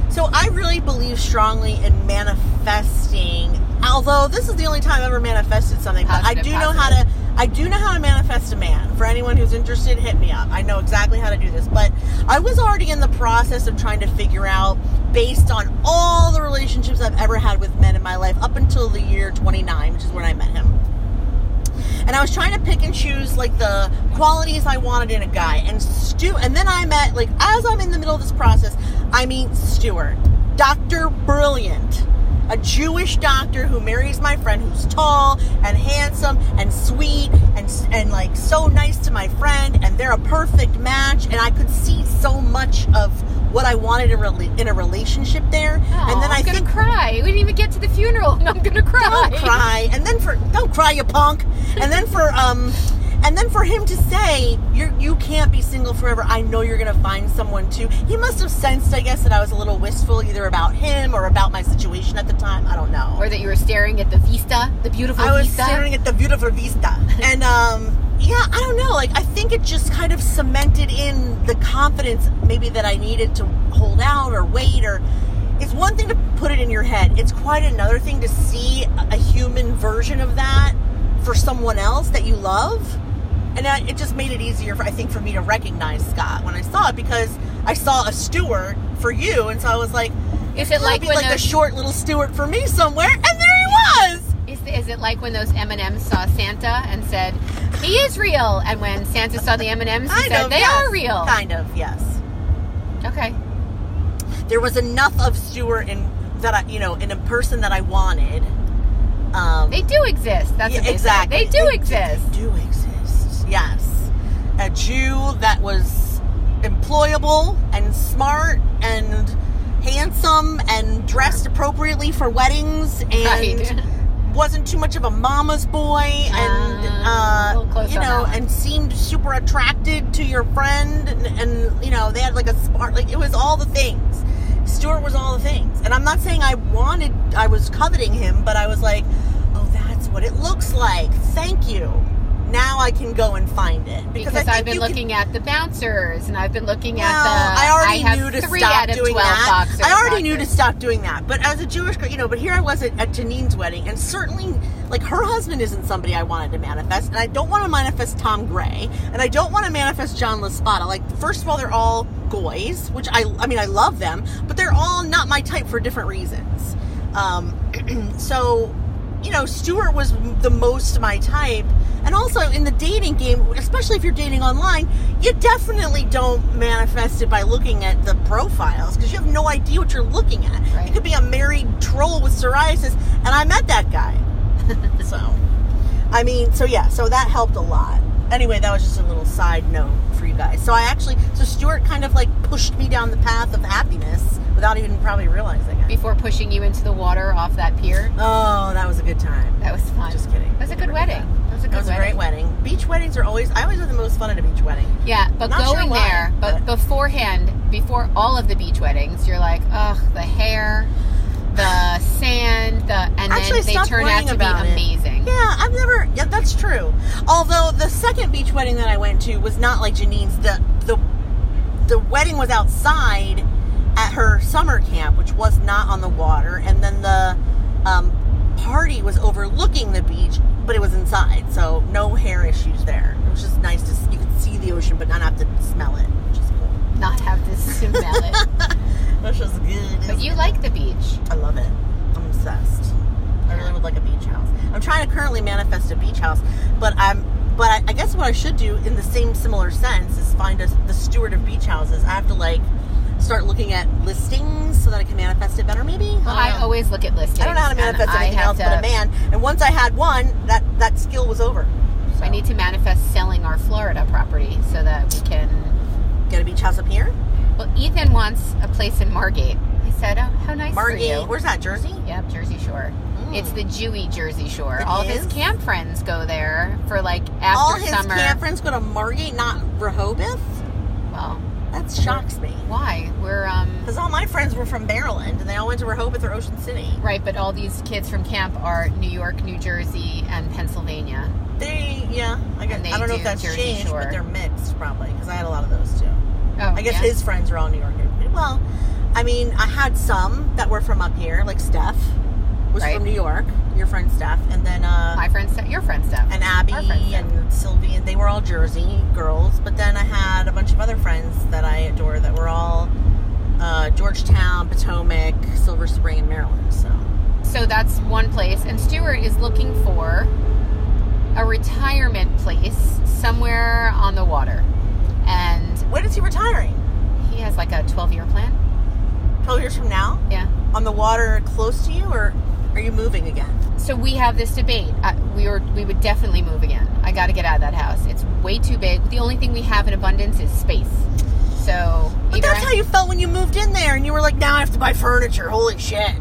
so I really believe strongly in manifesting, although this is the only time I've ever manifested something, but I do know how to manifest a man. For anyone who's interested, hit me up. I know exactly how to do this, but I was already in the process of trying to figure out, based on all the relationships I've ever had with men in my life, up until the year 29, which is when I met him. And I was trying to pick and choose, like, the qualities I wanted in a guy. And then I met, like, as I'm in the middle of this process, I meet Stuart. Dr. Brilliant. A Jewish doctor who marries my friend, who's tall and handsome and sweet and like, so nice to my friend. And they're a perfect match. And I could see so much of what I wanted in a relationship there. Oh, and then I'm gonna cry. We didn't even get to the funeral, and I'm gonna cry. Don't cry. And then don't cry, you punk. And then for him to say, you can't be single forever. I know you're gonna find someone too. He must have sensed, I guess, that I was a little wistful, either about him or about my situation at the time. I don't know. Or that you were staring at the vista, the beautiful vista. I was staring at the beautiful vista. And yeah, I don't know. Like, I think it just kind of cemented in the confidence maybe that I needed to hold out or wait. Or it's one thing to put it in your head. It's quite another thing to see a human version of that for someone else that you love. And it just made it easier, I think, for me to recognize Scott when I saw it, because I saw a Stuart for you, and so I was like, is it like when a short little Stuart for me somewhere? And there he was. Is it like when those M&Ms saw Santa and said, he is real, and when Santa saw the M&Ms, he said, they are real? Kind of, yes. Okay. There was enough of Stuart in a person that I wanted. They do exist. That's what they exactly. Say. They do exist. They do exist. Yes. A Jew that was employable and smart and handsome and dressed appropriately for weddings and wasn't too much of a mama's boy and and seemed super attracted to your friend and they had like a smart, like, it was all the things. Stuart was all the things. And I'm not saying I was coveting him, but I was like, oh, that's what it looks like. Thank you. Now I can go and find it. Because I've been looking at the bouncers, and I've been looking at I already knew to have 3 stop out of doing 12 that already knew to practice. stop doing that. But as a Jewish girl, but here I was at Janine's wedding, and certainly, like, her husband isn't somebody I wanted to manifest, and I don't want to manifest Tom Gray, and I don't want to manifest John LaSpada. Like, first of all, they're all goys, which I love them, but they're all not my type for different reasons. So, Stuart was the most my type. And also in the dating game, especially if you're dating online, you definitely don't manifest it by looking at the profiles because you have no idea what you're looking at. Right. You could be a married troll with psoriasis, and I met that guy. So that helped a lot. Anyway, that was just a little side note for you guys. So Stuart kind of like pushed me down the path of happiness without even probably realizing it. Before pushing you into the water off that pier. Oh, that was a good time. That was fun. Just kidding. That was a good wedding. That was a great wedding. Beach weddings I always have the most fun at a beach wedding. Yeah, but Not going sure why, there, but beforehand, before all of the beach weddings, you're like, ugh, the hair, the sand, and Actually, then they stopped turn out worrying to be about it. amazing. Yeah, that's true. Although the second beach wedding that I went to was not like Janine's. The wedding was outside at her summer camp, which was not on the water, and then the party was overlooking the beach, but it was inside, so no hair issues there. It was just nice you could see the ocean, but not have to smell it, which is cool. Not have to smell it. Which was good. But you like the beach. I love it. I'm obsessed. I really would like a beach house. I'm trying to currently manifest a beach house, but I guess what I should do in the similar sense is find the steward of beach houses. I have to start looking at listings so that I can manifest it better, maybe. Well, I always look at listings. I don't know how to manifest and anything else but a man. And once I had one, that skill was over. So. I need to manifest selling our Florida property so that we can get a beach house up here. Well, Ethan wants a place in Margate. I said, "Oh, how nice Margate. for you." Where's that? Jersey? Yep, Jersey Shore. It's the Jewy Jersey Shore. It All of is? his camp friends go there for after All his summer. camp friends go to Margate, not Rehoboth? Well, that shocks me. Why? We're because all my friends were from Maryland and they all went to Rehoboth or Ocean City. Right, but all these kids from camp are New York, New Jersey, and Pennsylvania. I don't know if that's Jersey changed, Shore. but they're mixed probably because I had a lot of those too. Oh, I guess yeah? his friends are all New York. Well, I mean, I had some that were from up here, like Steph was Right. from New York. Your friend Steph, and then My friend Steph, your friend Steph, and Abby Our friend Steph. and Sylvie, and they were all Jersey girls. But then I had a bunch of other friends that I adore that were all Georgetown, Potomac, Silver Spring, and Maryland. So that's one place, and Stuart is looking for a retirement place somewhere on the water. And when is he retiring? he has like a 12-year plan. 12 years from now? Yeah. On the water close to you, or are you moving again? So we have this debate. We would definitely move again. I got to get out of that house. It's way too big. The only thing we have in abundance is space. So But that's how you felt when you moved in there, and you were like, now I have to buy furniture. Holy shit.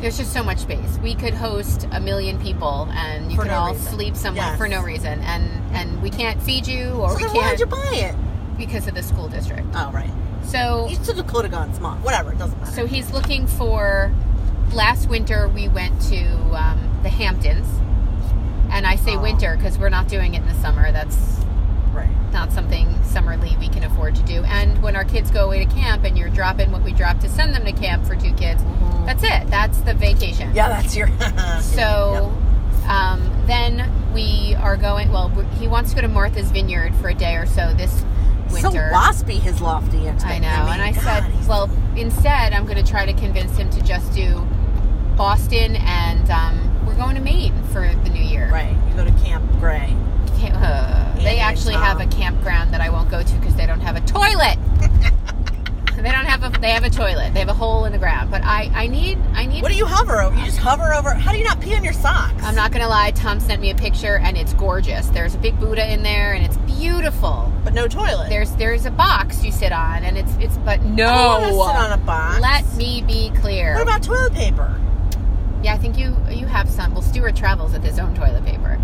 there's just so much space. We could host 1 million people, and you For could no all reason. sleep somewhere Yes. for no reason. And we can't feed you, or So we then why'd can't you buy it? because of the school district. Oh, right. So You still could have gone small. Whatever, it doesn't matter. So he's looking for. Last winter we went to the Hamptons, and I say winter because we're not doing it in the summer. That's right. not something summer leave we can afford to do. And when our kids go away to camp, and you're dropping what we drop to send them to camp for 2 kids, that's it. That's the vacation. Yeah, that's your... So then we are going. Well, he wants to go to Martha's Vineyard for a day or so this winter. So waspy, his lofty I know. And I said, well, instead, I'm going to try to convince him to just do Boston, and we're going to Maine for the new year. Right. You go to Camp Gray. They actually have a campground that I won't go to because they don't have a toilet. They have a toilet. They have a hole in the ground. But I need. What do you hover over? You just hover over. How do you not pee on your socks? I'm not going to lie. Tom sent me a picture, and it's gorgeous. There's a big Buddha in there, and it's beautiful. But no toilet. There's a box you sit on, and it's but no. I don't want to sit on a box. Let me be clear. What about toilet paper? Yeah, I think you have some. Well, Stuart travels with his own toilet paper.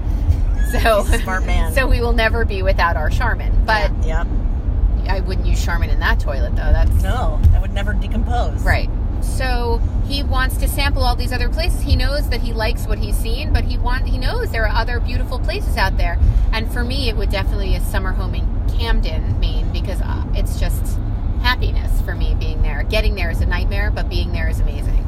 So He's a smart man. So we will never be without our Charmin. But yeah. I wouldn't use Charmin in that toilet, though. No, that would never decompose. Right. So he wants to sample all these other places. He knows that he likes what he's seen, but he knows there are other beautiful places out there. And for me, it would definitely be a summer home in Camden, Maine, because it's just happiness for me being there. getting there is a nightmare, but being there is amazing.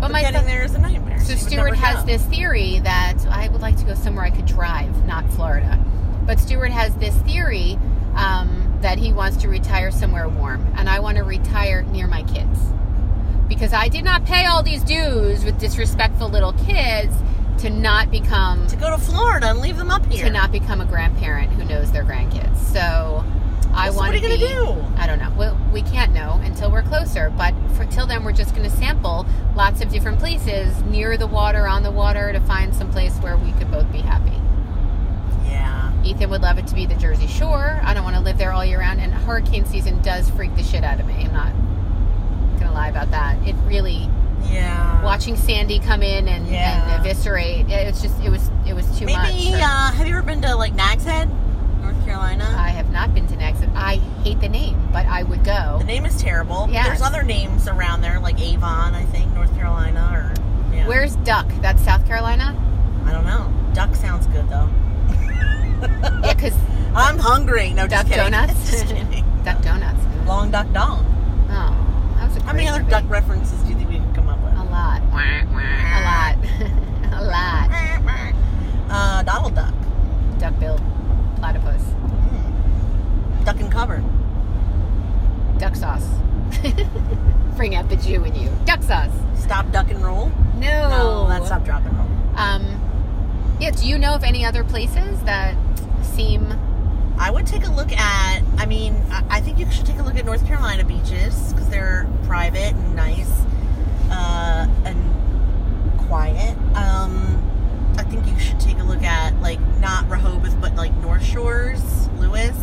But getting there is a nightmare. So Stuart has this theory that I would like to go somewhere I could drive, not Florida. But Stuart has this theory that he wants to retire somewhere warm, and I want to retire near my kids. Because I did not pay all these dues with disrespectful little kids to not become... To go to Florida and leave them up here. To not become a grandparent who knows their grandkids. So I want to What are you going to do? I don't know. Well, we can't know until we're closer. But till then, we're just going to sample lots of different places near the water, on the water, to find some place where we could both be happy. Yeah. Ethan would love it to be the Jersey Shore. I don't want to live there all year round. And hurricane season does freak the shit out of me. I'm not going to lie about that. It really... Yeah. Watching Sandy come in and eviscerate, it was too much. Maybe, have you ever been to, like, Nags Head, North Carolina? I have not been to Nags Head. I hate the name, but I would go. The name is terrible. Yes. There's other names around there, like Avon, I think, North Carolina, or... Yeah. Where's Duck? That's South Carolina? I don't know. Duck sounds good, though. Yeah, because... I'm hungry. No, Duck just kidding. Donuts? Just kidding. Duck Donuts. Long Duck Dong. Oh, that was a great How many other movie. duck references do you think we can come up with? A lot. A lot. A lot. Donald Duck. Duck-billed platypus. Duck and cover. Duck sauce. Bring out the Jew in you. Duck sauce. Stop, duck, and roll? No. No, that's stop, drop, and roll. Yeah, do you know of any other places that seem... I would take a look at, I think you should take a look at North Carolina beaches, because they're private and nice, and quiet. I think you should take a look at, like, not Rehoboth, but, like, North Shores, Lewis.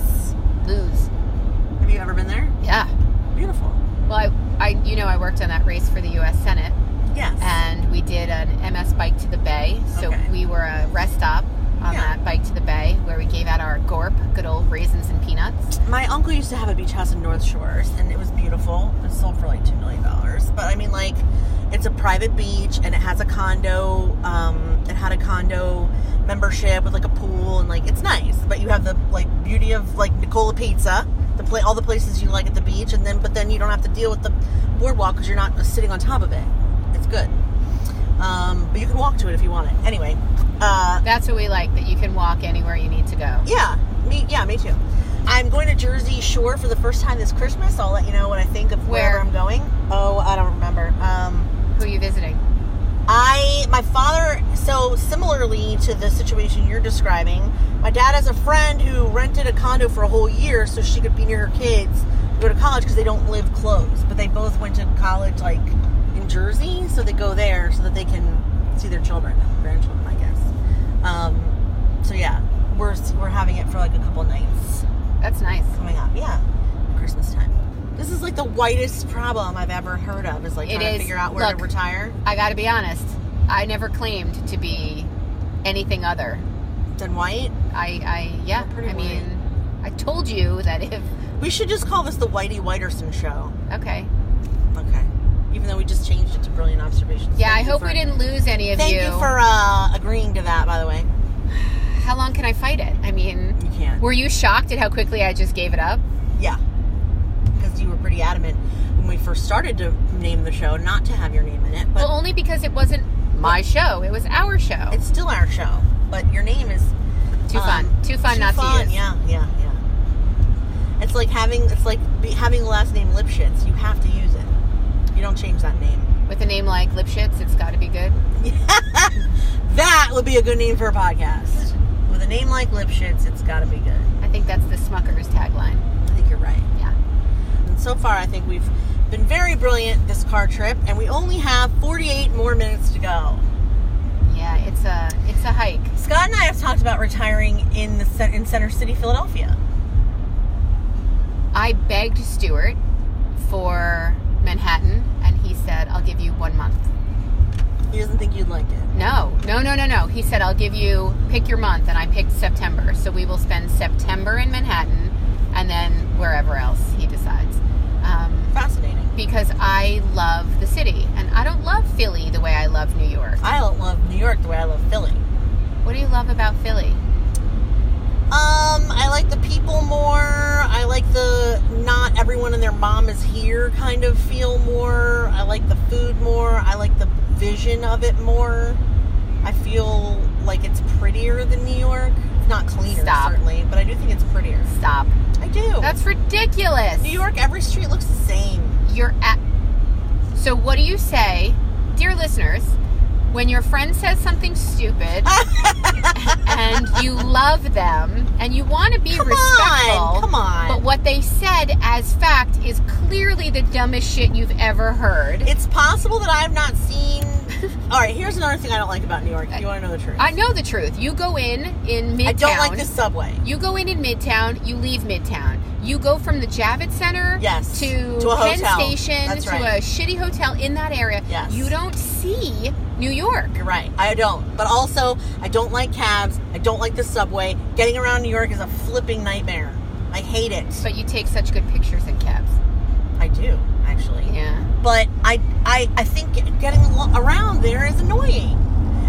Have you ever been there? Yeah. Beautiful. Well, I worked on that race for the U.S. Senate. Yes. And we did an MS bike to the bay. So Okay. we were a rest stop on that bike to the bay where we gave out our gorp, good old raisins and peanuts. My uncle used to have a beach house in North Shores, and it was beautiful. It sold for like $2 million. But it's a private beach, and it has a condo. It had a condo membership with like a pool, and like it's nice. But you have the like beauty of like Nicola Pizza, all the places you like at the beach, but then you don't have to deal with the boardwalk because you're not sitting on top of it. It's good. But you can walk to it if you want it. Anyway. That's what we like, that you can walk anywhere you need to go. Yeah, me too. I'm going to Jersey Shore for the first time this Christmas. I'll let you know what I think of wherever I'm going. Oh, I don't remember. Who are you visiting? My father, so similarly to the situation you're describing, my dad has a friend who rented a condo for a whole year so she could be near her kids to go to college because they don't live close. But they both went to college, like, in Jersey, so they go there so that they can see their children, grandchildren, I guess. So yeah, we're having it for like a couple nights. That's nice. Coming up, yeah, Christmas time. This is like the whitest problem I've ever heard of. Is like trying to figure out where to retire. I got to be honest. I never claimed to be anything other than white. Yeah. I told you that if we should just call this the Whitey Whiterson Show. Okay. Even though we just changed it to Brilliant Observations. Yeah, I hope we didn't lose any of you. Thank you for agreeing to that, by the way. How long can I fight it? You can't. Were you shocked at how quickly I just gave it up? Yeah. Because you were pretty adamant when we first started to name the show not to have your name in it. But well, only because it wasn't my show. It was our show. It's still our show. But your name is... Too fun not to use. Yeah. It's like having the last name Lipschitz. You have to use it. You don't change that name. With a name like Lipschitz, it's got to be good. That would be a good name for a podcast. With a name like Lipschitz, it's got to be good. I think that's the Smucker's tagline. I think you're right. Yeah. And so far, I think we've been very brilliant this car trip, and we only have 48 more minutes to go. Yeah, it's a hike. Scott and I have talked about retiring in Center City, Philadelphia. I begged Stuart for Manhattan, and he said, I'll give you 1 month. He doesn't think you'd like it. No. He said, I'll give you, pick your month, and I picked September. So we will spend September in Manhattan, and then wherever else he decides. Fascinating. Because I love the city, and I don't love Philly the way I love New York. I don't love New York the way I love Philly. What do you love about Philly? I like the people more. I like the not everyone and their mom is here kind of feel more. I like the food more. I like the vision of it more. I feel like it's prettier than New York. It's not cleaner, certainly, but I do think it's prettier. Stop. I do. That's ridiculous. New York, every street looks the same. So what do you say, dear listeners, when your friend says something stupid and you love them and you want to be respectful, come on. But what they said as fact is clearly the dumbest shit you've ever heard. It's possible that I've not seen... All right, here's another thing I don't like about New York. You want to know the truth? I know the truth. You go in Midtown. I don't like the subway. You go in Midtown, you leave Midtown. You go from the Javits Center to a Penn hotel. Station That's to right. a shitty hotel in that area. Yes. You don't see New York. You're right. I don't. But also, I don't like cabs. I don't like the subway. Getting around New York is a flipping nightmare. I hate it. But you take such good pictures in cabs. I do, actually. Yeah. But I think getting around there is annoying.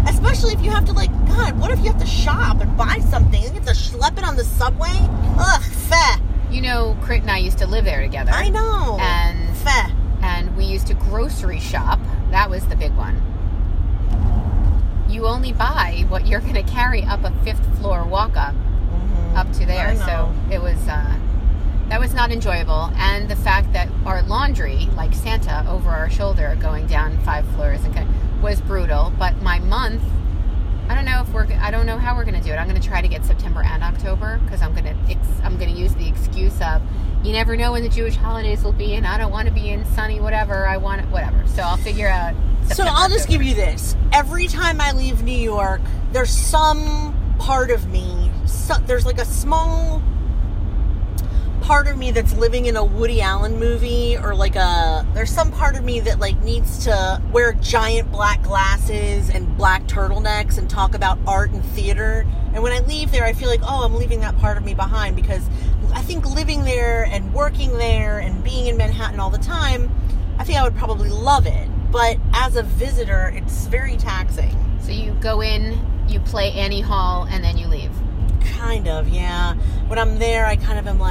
Especially if you have to, God, what if you have to shop and buy something and you have to schlep it on the subway? Ugh, feh. You know, Crit and I used to live there together. I know. And feh. And we used to grocery shop. That was the big one. You only buy what you're going to carry up a 5th floor walk up, up to there. So it was, that was not enjoyable. And the fact that our laundry, like Santa, over our shoulder going down 5 floors was brutal. But my month, I don't know how we're going to do it. I'm going to try to get September and October because I'm going to use the excuse of, you never know when the Jewish holidays will be, and I don't want to be in sunny whatever. I want it, whatever. So I'll figure out September, So I'll just October. give you this. Every time I leave New York, there's some part of me, there's like a small part of me that's living in a Woody Allen movie, or there's some part of me that needs to wear giant black glasses and black turtlenecks and talk about art and theater. And when I leave there, I feel like, oh, I'm leaving that part of me behind, because I think living there and working there and being in Manhattan all the time, I think I would probably love it. But as a visitor, it's very taxing. So you go in, you play Annie Hall, and then you leave. Kind of, yeah. When I'm there, I kind of am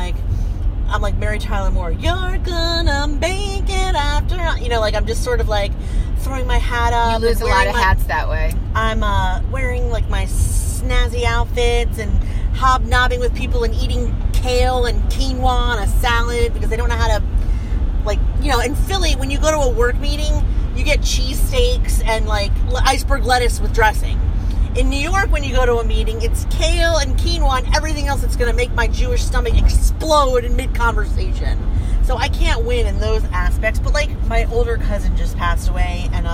I'm like Mary Tyler Moore. You're gonna make it after... I'm just sort of throwing my hat up. You lose a lot of hats that way. I'm wearing my snazzy outfits and hobnobbing with people and eating kale and quinoa on a salad because they don't know how to... in Philly, when you go to a work meeting, you get cheesesteaks and iceberg lettuce with dressing. In New York, when you go to a meeting, it's kale and quinoa and everything else that's going to make my Jewish stomach explode in mid-conversation. So I can't win in those aspects. But, my older cousin just passed away, and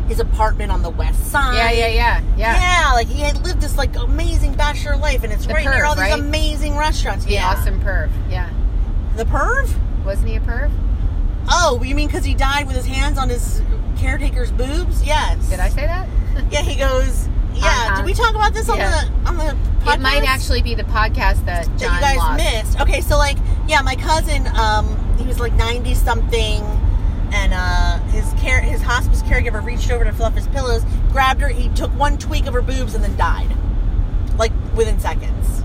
his apartment on the west side. Yeah. Yeah, he had lived this, amazing bachelor life, and it's right near all these amazing restaurants. The awesome perv, yeah. The perv? Wasn't he a perv? Oh, you mean because he died with his hands on his caretaker's boobs? Yes. Did I say that? Yeah, he goes... Yeah, did we talk about this on the podcast? It might actually be the podcast that John you guys lost. missed. Okay, so my cousin, he was 90 something, and his hospice caregiver reached over to fluff his pillows, grabbed her, he took one tweak of her boobs, and then died, within seconds,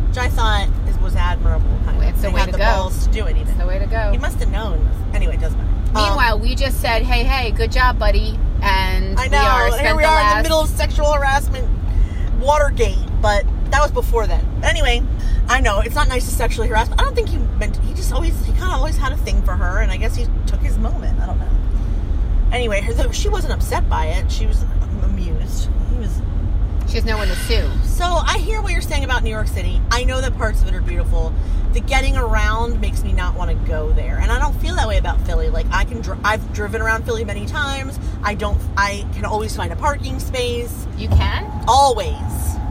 which I thought was admirable. It's the way to go. Balls to do it, even. It's the way to go. He must have known. Anyway, it doesn't matter. Meanwhile, we just said, hey, good job, buddy. And I know. Here we are in the middle of sexual harassment, Watergate, but that was before then. But anyway, I know it's not nice to sexually harass. I don't think he kind of always had a thing for her, and I guess he took his moment. I don't know. Anyway, she wasn't upset by it. She was amused. She has no one to sue. So I hear what you're saying about New York City. I know that parts of it are beautiful. The getting around makes me not want to go there, and I don't feel that way about Philly. I've driven around Philly many times. I can always find a parking space. You can? Always.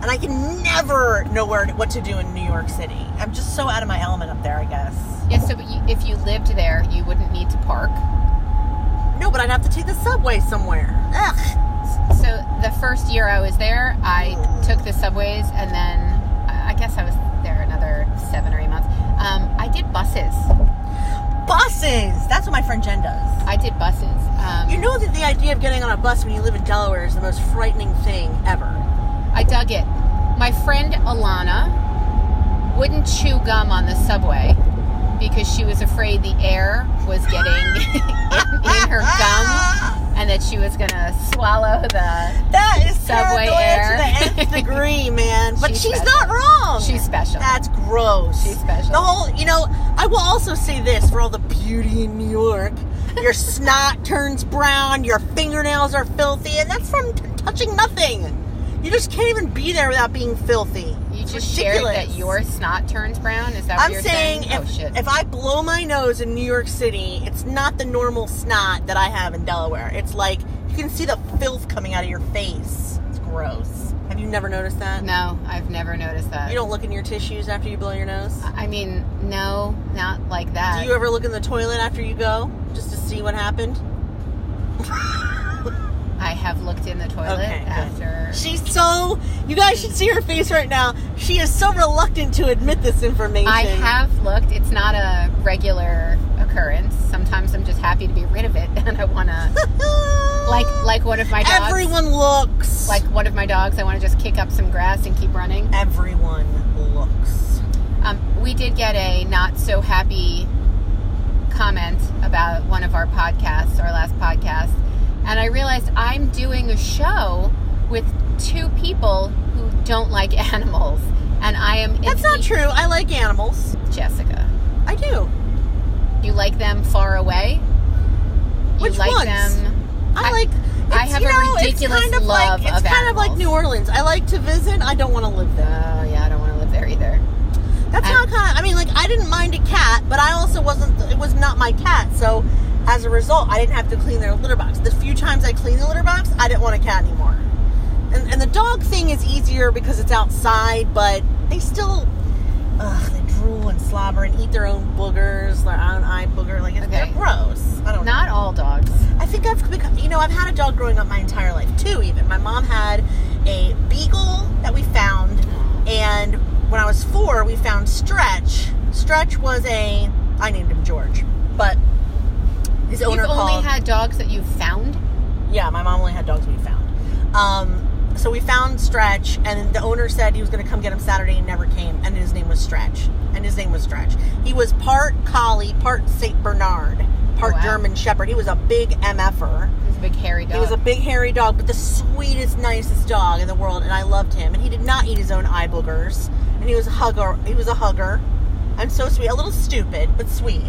And I can never know what to do in New York City. I'm just so out of my element up there, I guess. Yeah, so if you lived there, you wouldn't need to park. No, but I'd have to take the subway somewhere. Ugh. So the first year I was there, I took the subways, and then I guess I was there another 7 or 8 months. I did buses. Buses! That's what my friend Jen does. I did buses. You know that the idea of getting on a bus when you live in Delaware is the most frightening thing ever. I dug it. my friend Alana wouldn't chew gum on the subway because she was afraid the air was getting in her gum and that she was going to swallow that is subway paranoia air. to the nth degree, man. But she's special. not wrong. She's special. That's gross. She's special. The whole, I will also say this for all the beauty in New York. Your snot turns brown, your fingernails are filthy, and that's from touching nothing. You just can't even be there without being filthy. You just It's shared ridiculous. that your snot turns brown? Is that what I'm you're saying saying? Oh, shit. if I blow my nose in New York City, it's not the normal snot that I have in Delaware. It's like you can see the filth coming out of your face. It's gross. Have you never noticed that? No, I've never noticed that. You don't look in your tissues after you blow your nose? I mean, no, not like that. Do you ever look in the toilet after you go just to see what happened? I have looked in the toilet Okay, good. after. You guys should see her face right now. She is so reluctant to admit this information. I have looked. It's not a regular occurrence. Sometimes I'm just happy to be rid of it, and I want to, like one of my dogs. Everyone looks. Like one of my dogs, I want to just kick up some grass and keep running. Everyone looks. We did get a not so happy comment about one of our podcasts, our last podcast, and I realized I'm doing a show with two people who don't like animals, and I am. That's not true. I like animals. Jessica. I do. You like them far away? You Which like ones? them? I have a ridiculous it's kind of love like, It's of kind of like animals. New Orleans. I like to visit. I don't want to live there. Oh, yeah, I don't want to live there either. That's not kind of. I mean, like I didn't mind a cat, but I also wasn't. It was not my cat, so as a result, I didn't have to clean their litter box. The few times I cleaned the litter box, I didn't want a cat anymore. And the dog thing is easier because it's outside, but they still, they drool and slobber and eat their own boogers, their own eye booger. Like, they're gross. I don't know. Not all dogs. I think I've become, I've had a dog growing up my entire life, too, even. My mom had a beagle that we found, and when I was 4, we found Stretch. Stretch was I named him George, but his owner You've only called. had dogs that you've found? Yeah, my mom only had dogs we found. So we found Stretch, and the owner said he was going to come get him Saturday and never came, and his name was Stretch. He was part collie, part St. Bernard, part German Shepherd. He was a big MFer. He was a big hairy dog. He was a big hairy dog, but the sweetest, nicest dog in the world, and I loved him. And he did not eat his own eye boogers, and he was a hugger. And so sweet. A little stupid, but sweet.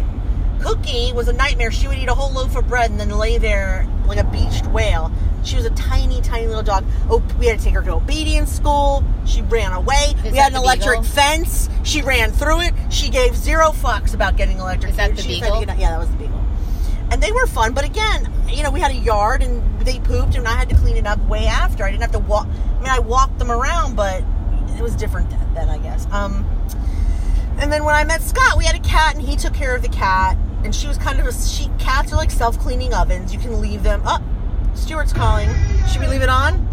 Cookie was a nightmare. She would eat a whole loaf of bread and then lay there like a beached whale. She was a tiny, tiny little dog. Oh, we had to take her to obedience school. She ran away. We had an electric fence. She ran through it. She gave 0 fucks about getting electric. Is that the beagle? Yeah, that was the beagle. And they were fun, but again, we had a yard and they pooped and I had to clean it up way after. I didn't have to walk. I mean, I walked them around, but it was different then, I guess. And then when I met Scott, we had a cat and he took care of the cat. And she was kind of cats are like self-cleaning ovens. You can leave them. Oh, Stuart's calling. Should we leave it on?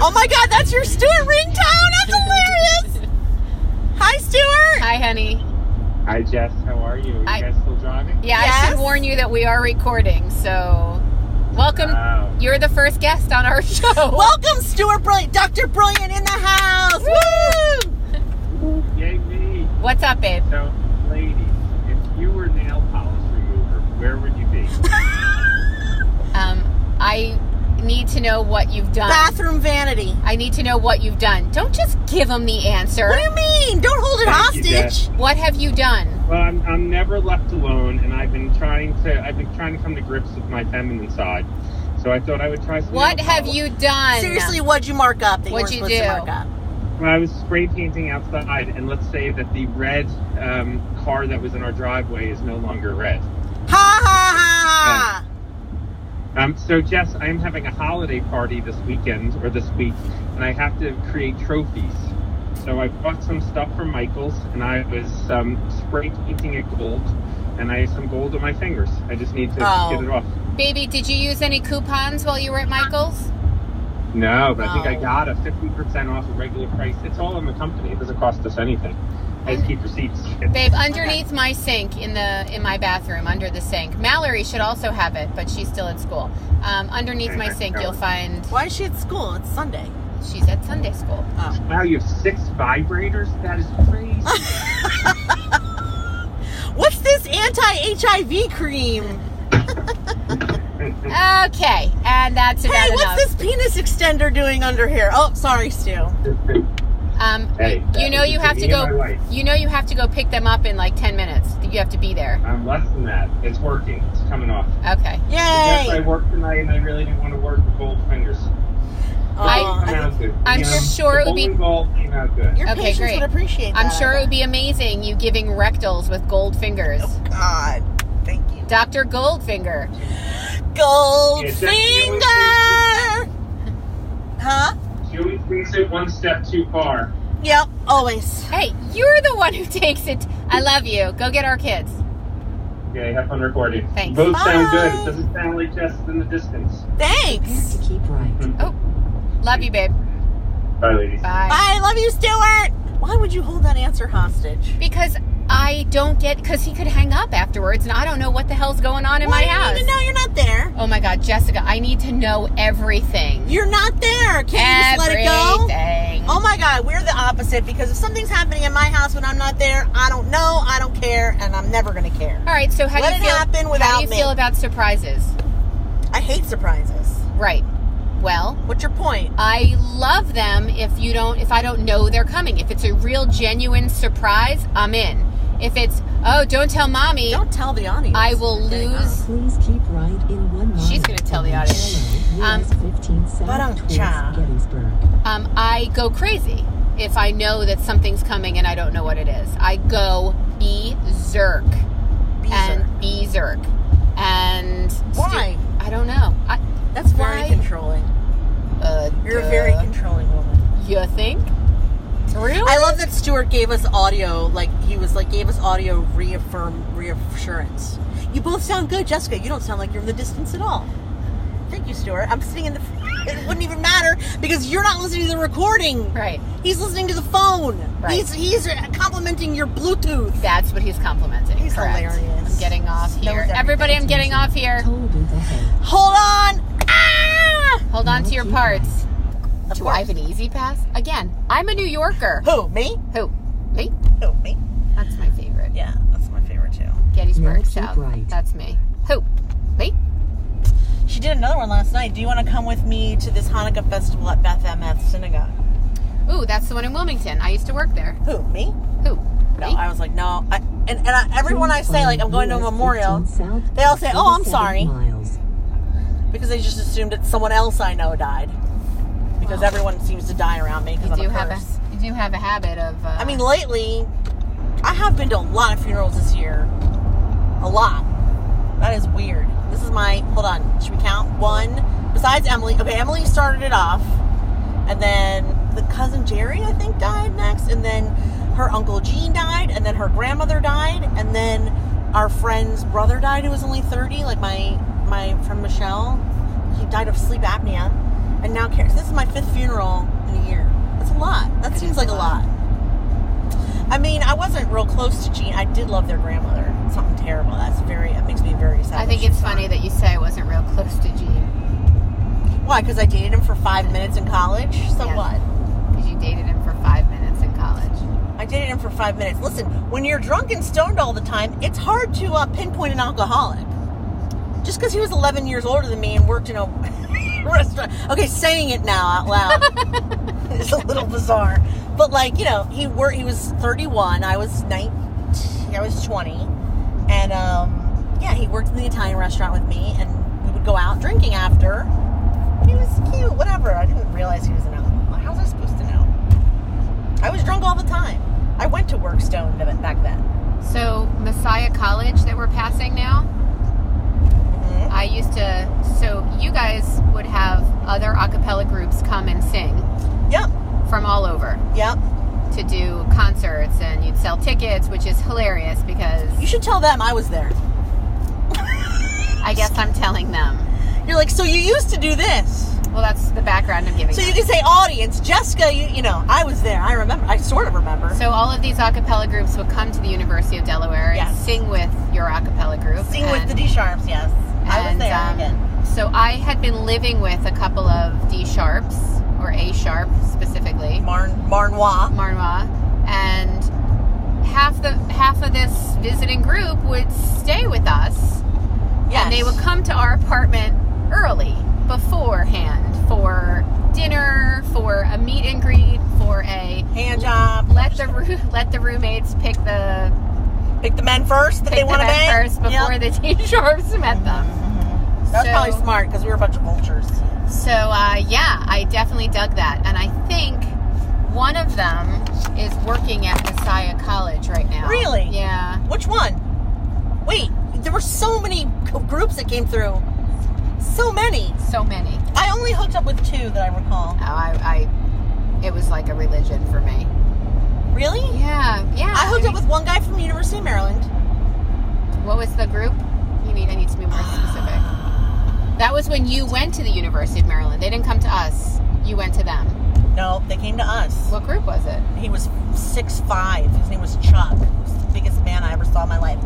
Oh my God, that's your Stuart ringtone. That's hilarious. Hi, Stuart. Hi, honey. Hi, Jess. How are you? Are you guys still driving? Yeah, Yes. I should warn you that we are recording, so welcome. Wow. You're the first guest on our show. Welcome, Stuart Brilliant. Dr. Brilliant in the house. Woo! Yay, me. What's up, babe? So, ladies, if you were nail polish remover, where would you be? I need to know what you've done. Bathroom vanity. I need to know what you've done. Don't just give them the answer. What do you mean? Don't hold it Thank you, hostage. Jess. What have you done? Well, I'm never left alone, and I've been trying to come to grips with my feminine side. So I thought I would try some What nail have polish. you done? Seriously, what'd you mark up that What'd you you weren't supposed do? to mark up? Well, I was spray painting outside, and let's say that the red car that was in our driveway is no longer red. Ha ha ha! So, Jess, I am having a holiday party this weekend, or this week, and I have to create trophies. So I bought some stuff from Michael's, and I was spray painting it gold, and I have some gold on my fingers. I just need to get it off. Baby, did you use any coupons while you were at Michael's? No, but I think I No. got a 50% off a regular price. It's all in the company. It doesn't cost us anything. I just keep receipts. Babe, underneath my sink in my bathroom, under the sink. Mallory should also have it, but she's still at school. Underneath my sink, you'll find. Why is she at school? It's Sunday. She's at Sunday school. Oh. Wow, you have 6 vibrators? That is crazy. What's this anti-HIV cream? Okay, and that's about Hey, enough. what's this penis extender doing under here? Oh, sorry, Stu. Hey, you know you have to go. You know you have to go pick them up in like 10 minutes. You have to be there. Less than that. It's working. It's coming off. Okay. Yes, I Yay! worked tonight, and I really didn't want to work with gold fingers. I'm sure it would be. Gold came out good. Your Okay, patients great. would appreciate that. I'm sure it would be amazing you giving rectals with gold fingers. Oh, God. Thank you. Dr. Goldfinger. Goldfinger! Huh? She always takes it one step too far. Yep, always. Hey, you're the one who takes it. I love you. Go get our kids. Okay, have fun recording. Thanks. Both sound good. Bye. It doesn't sound like Jess in the distance. Thanks. To keep right. Oh, love you, babe. Bye, ladies. Bye. I love you, Stuart. Why would you hold that answer hostage? Because I don't get, because he could hang up afterwards, and I don't know what the hell's going on in Why my do you house. need to know you're not there? Oh my God, Jessica, I need to know everything. You're not there. Can't you just let it go? Everything. Oh my God, we're the opposite because if something's happening in my house when I'm not there, I don't know, I don't care, and I'm never going to care. All right, so how Let do you it feel? happen How do without you me. feel about surprises? I hate surprises. Right. Well, What's your point? I love them if I don't know they're coming. If it's a real genuine surprise, I'm in. If it's, oh, don't tell mommy, Don't tell the audience. I will lose. Please keep right in 1 mile. She's gonna tell the audience. US 15 south Ba-dum-cha. towards Gettysburg. I go crazy if I know that something's coming and I don't know what it is. I go berserk. And Why? I don't know. That's very Why? controlling. You're a very controlling woman. You think? Really? I love that Stuart gave us audio, gave us audio reassurance. You both sound good, Jessica. You don't sound like you're in the distance at all. Thank you, Stuart. I'm sitting in the. It wouldn't even matter because you're not listening to the recording. Right. He's listening to the phone. Right. He's complimenting your Bluetooth. That's what he's complimenting. He's Correct. hilarious. I'm getting off Knows here. everything. Everybody, I'm getting off here. Told in the hay. Hold on. Ah! Hold on to your parts. Of Do I have course. an easy pass? Again, I'm a New Yorker. Who? Me? Who? Me? Who? Me? That's my favorite. Yeah, that's my favorite too. Gettysburg No, keep South. right. That's me. Who? Me? She did another one last night. Do you want to come with me to this Hanukkah festival at Beth Emeth Synagogue? Ooh, that's the one in Wilmington. I used to work there. Who? Me? Who? No, Me? I was like, no. Everyone I say, like, I'm going to a US memorial, 15 south they all say, oh, I'm 37 sorry. miles. Because they just assumed that someone else I know died. Because Well, everyone seems to die around me because I'm a curse. You do have a habit of. I mean, lately, I have been to a lot of funerals this year. A lot. That is weird. This is my, hold on, should we count? 1, besides Emily. Okay, Emily started it off. And then the cousin Jerry, I think, died next. And then her Uncle Gene died. And then her grandmother died. And then our friend's brother died who was only 30. Like my friend Michelle. He died of sleep apnea. And now cares. This is my 5th funeral in a year. That's a lot. That seems like a lot. I mean, I wasn't real close to Gene. I did love their grandmother. Something terrible. It makes me very sad. I think it's funny that you say I wasn't real close to Gene. Why? Because I dated him for 5 minutes in college? So Yes. what? Because you dated him for 5 minutes in college. I dated him for 5 minutes. Listen, when you're drunk and stoned all the time, it's hard to pinpoint an alcoholic. Just because he was 11 years older than me and worked in a restaurant. Okay, saying it now out loud is a little bizarre. But like, he was 31. I was 19. I was 20. And he worked in the Italian restaurant with me, and we would go out drinking after. He was cute, whatever. I didn't realize he was an alcoholic. How was I supposed to know? I was drunk all the time. I went to work stoned back then. So, Messiah College that we're passing now, Mm-hmm. I used to, so you guys would have other a cappella groups come and sing Yep. from all over Yep. to do concerts, and you'd sell tickets, which is hilarious because You should tell them I was there. I guess I'm telling them. You're like, so you used to do this. Well, that's the background I'm giving So them. you can say audience, Jessica, I was there. I remember. I sort of remember. So all of these a cappella groups would come to the University of Delaware and Yes. sing with your a cappella group. Sing with the D Sharps, yes. I was and, there again. So I had been living with a couple of D Sharps or A sharp specifically. Marnois. Marnois. And half of this visiting group would stay with us. Yes. And they would come to our apartment early, beforehand, for dinner, for a meet and greet, for a Hand job. let the roommates pick the men first that they want to bang. first before Yep. the T-sharps met them. That was So- probably smart because we were a bunch of vultures. So yeah, I definitely dug that, and I think one of them is working at Messiah College right now. Really? Yeah. Which one? Wait, there were so many groups that came through. So many. So many. I only hooked up with 2 that I recall. Oh, it was like a religion for me. Really? Yeah. I hooked up with one guy from University of Maryland. What was the group? I need to be more specific. That was when you went to the University of Maryland. They didn't come to us. You went to them. No, they came to us. What group was it? He was 6'5". His name was Chuck. He was the biggest man I ever saw in my life.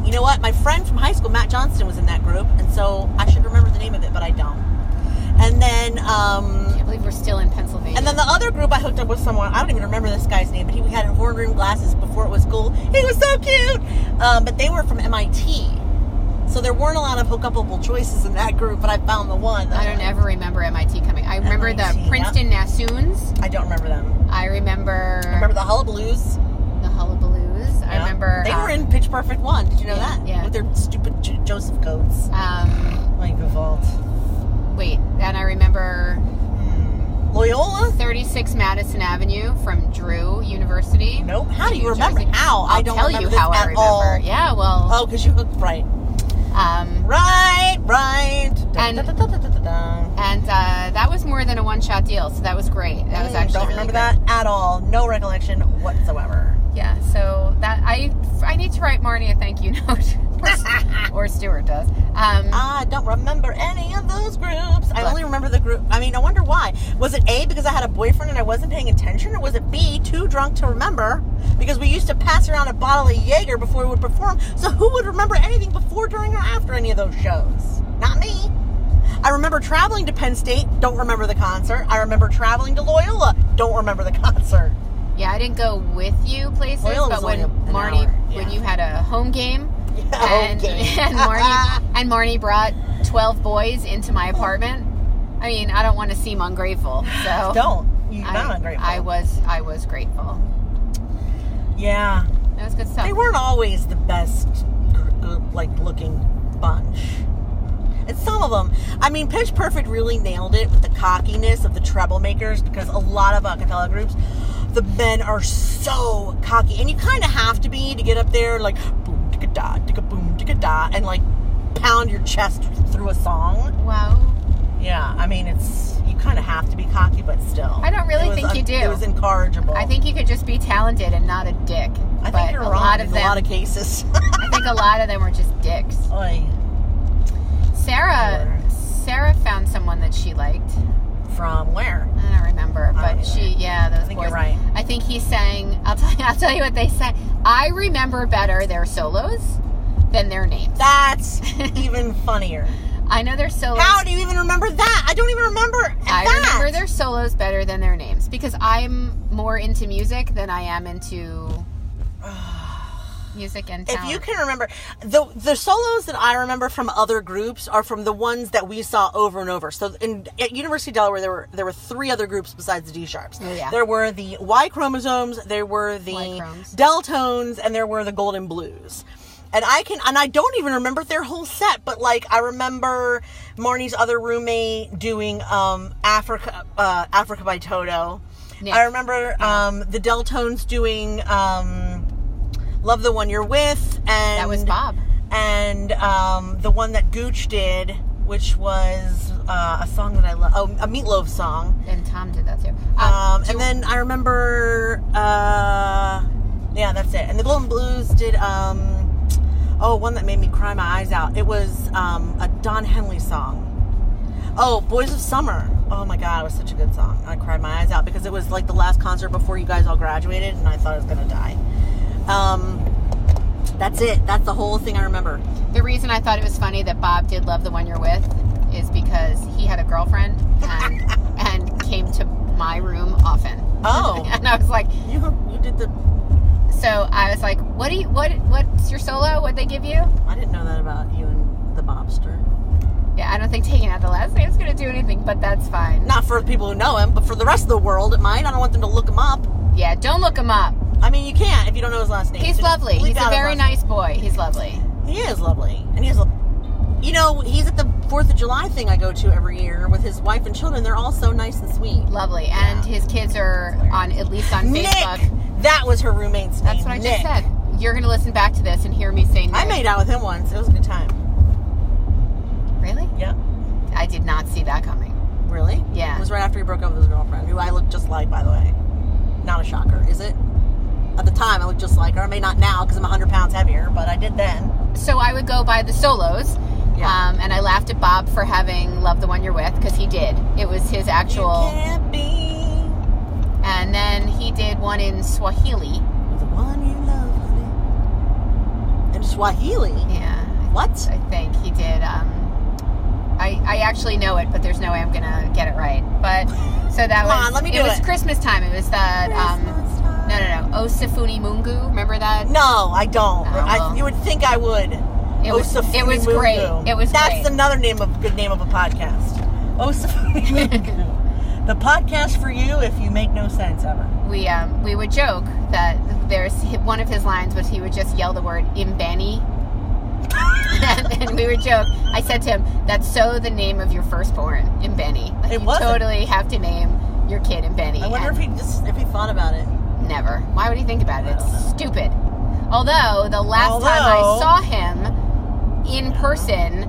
You know what? My friend from high school, Matt Johnston, was in that group, and so I should remember the name of it, but I don't. And then, I can't believe we're still in Pennsylvania. and then the other group I hooked up with someone, I don't even remember this guy's name, but he had horn rimmed glasses before it was cool. He was so cute! But they were from MIT. So there weren't a lot of hookupable choices in that group, but I found the one. I don't ever remember MIT coming. I remember MIT, the Princeton Nassoons. I don't remember them. I remember The Hullabaloos. the Hullabaloos. I Yeah. remember They were in Pitch Perfect 1. Did you know yeah, that? yeah. With their stupid Joseph coats. My default. Wait, and I remember Loyola? 36 Madison Avenue from Drew University. Nope. How do New you remember? Jersey. How? I I'll don't tell remember you this how I at remember. all. Yeah, well, Oh, because you hooked right. Right. And- and that was more than a one-shot deal, so that was great. That was actually don't really remember great. that at all. No recollection whatsoever. Yeah, so that I need to write Marnie a thank you note, or Stuart does. I don't remember any of those groups. I Look. only remember the group. I mean, I wonder why. Was it A, because I had a boyfriend and I wasn't paying attention? Or was it B, too drunk to remember? Because we used to pass around a bottle of Jaeger before we would perform. So who would remember anything before, during, or after any of those shows? Not me. I remember traveling to Penn State. Don't remember the concert. I remember traveling to Loyola. Don't remember the concert. Yeah, I didn't go with you places, Loyola but was when only an Marnie, hour, when yeah. you had a home game, Home game. and Marnie brought 12 boys into my apartment. I mean, I don't want to seem ungrateful, so Don't. You're not ungrateful. I was grateful. Yeah. That was good stuff. They weren't always the best, looking bunch. And some of them, I mean, Pitch Perfect really nailed it with the cockiness of the troublemakers, because a lot of a cappella groups, the men are so cocky, and you kind of have to be to get up there, like boom, ticka da, ticka boom, ticka da, and like pound your chest through a song. Wow. Yeah, I mean, you kind of have to be cocky, but still, I don't really think you do. It was incorrigible. I think you could just be talented and not a dick. I But think you're a wrong lot in of a them, lot of cases. I think a lot of them were just dicks. Oy. Sarah found someone that she liked. From where? I don't remember, but either. those I think boys. you're right. I think he sang. I'll tell you what they sang. I remember better their solos than their names. That's even funnier. I know their solos. How do you even remember that? I don't even remember I that. remember their solos better than their names because I'm more into music than I am into music and talent. If you can remember, the solos that I remember from other groups are from the ones that we saw over and over. So at University of Delaware, there were 3 other groups besides the D Sharps. Oh, yeah. There were the Y chromosomes, there were the Y-chromes. Deltones, and there were the Golden Blues. And I don't even remember their whole set, but like I remember Marnie's other roommate doing Africa by Toto. Nick. I remember the Deltones doing Love the One You're With, and That was Bob. And the one that Gooch did, which was a song that I love, a Meatloaf song. And Tom did that too. And then I remember, yeah, that's it. And the Golden Blues did, one that made me cry my eyes out. It was a Don Henley song. Oh, Boys of Summer. Oh my God, it was such a good song. I cried my eyes out because it was like the last concert before you guys all graduated, and I thought I was gonna die. That's it. That's the whole thing I remember. The reason I thought it was funny that Bob did Love the One You're With is because he had a girlfriend and came to my room often. Oh. And I was like, You did the... so I was like, what's your solo? What'd they give you? I didn't know that about you and the Bobster. Yeah, I don't think taking out the last name is going to do anything, but that's fine. Not for the people who know him, but for the rest of the world, it might. I don't want them to look him up. Yeah, don't look him up. I mean, you can't if you don't know his last name. He's Just lovely. leave He's a out his very last name. nice boy. He's lovely. He is lovely. And he's he's at the 4th of July thing I go to every year with his wife and children. They're all so nice and sweet. Lovely. And his kids are at least on Nick! Facebook. That was her roommate's name. That's what I Nick. just said. You're going to listen back to this and hear me say Nick. I made out with him once. It was a good time. Really? Yeah. I did not see that coming. Really? Yeah. It was right after he broke up with his girlfriend, who I look just like, by the way. Not a shocker, is it? At the time, I looked just like her. I may not now because I'm 100 pounds heavier, but I did then. So I would go by the solos. Yeah. And I laughed at Bob for having Love the One You're With, because he did. It was his actual... You can't be And then he did one in Swahili. the one you love, honey. In Swahili? Yeah. What? I think he did. I actually know it, but there's no way I'm going to get it right. But, so that Come was... on, let me do it was it. Christmas time. It was the... Christmas time. No. Osifuni Mungu. Remember that? No, I don't. Oh, well. You would think I would. It was Osifuni great. Mungu. It was That's great. another good name of a podcast. Osifuni Mungu. The podcast for you if you make no sense ever. We would joke that there's one of his lines was he would just yell the word Imbani. and we would joke. I said to him, "That's so the name of your firstborn, Imbani. Like, It you wasn't. totally have to name your kid Imbani." I wonder And if he thought about it. never. Why would he think about it? It's stupid. Although the last time I Although- saw him in person,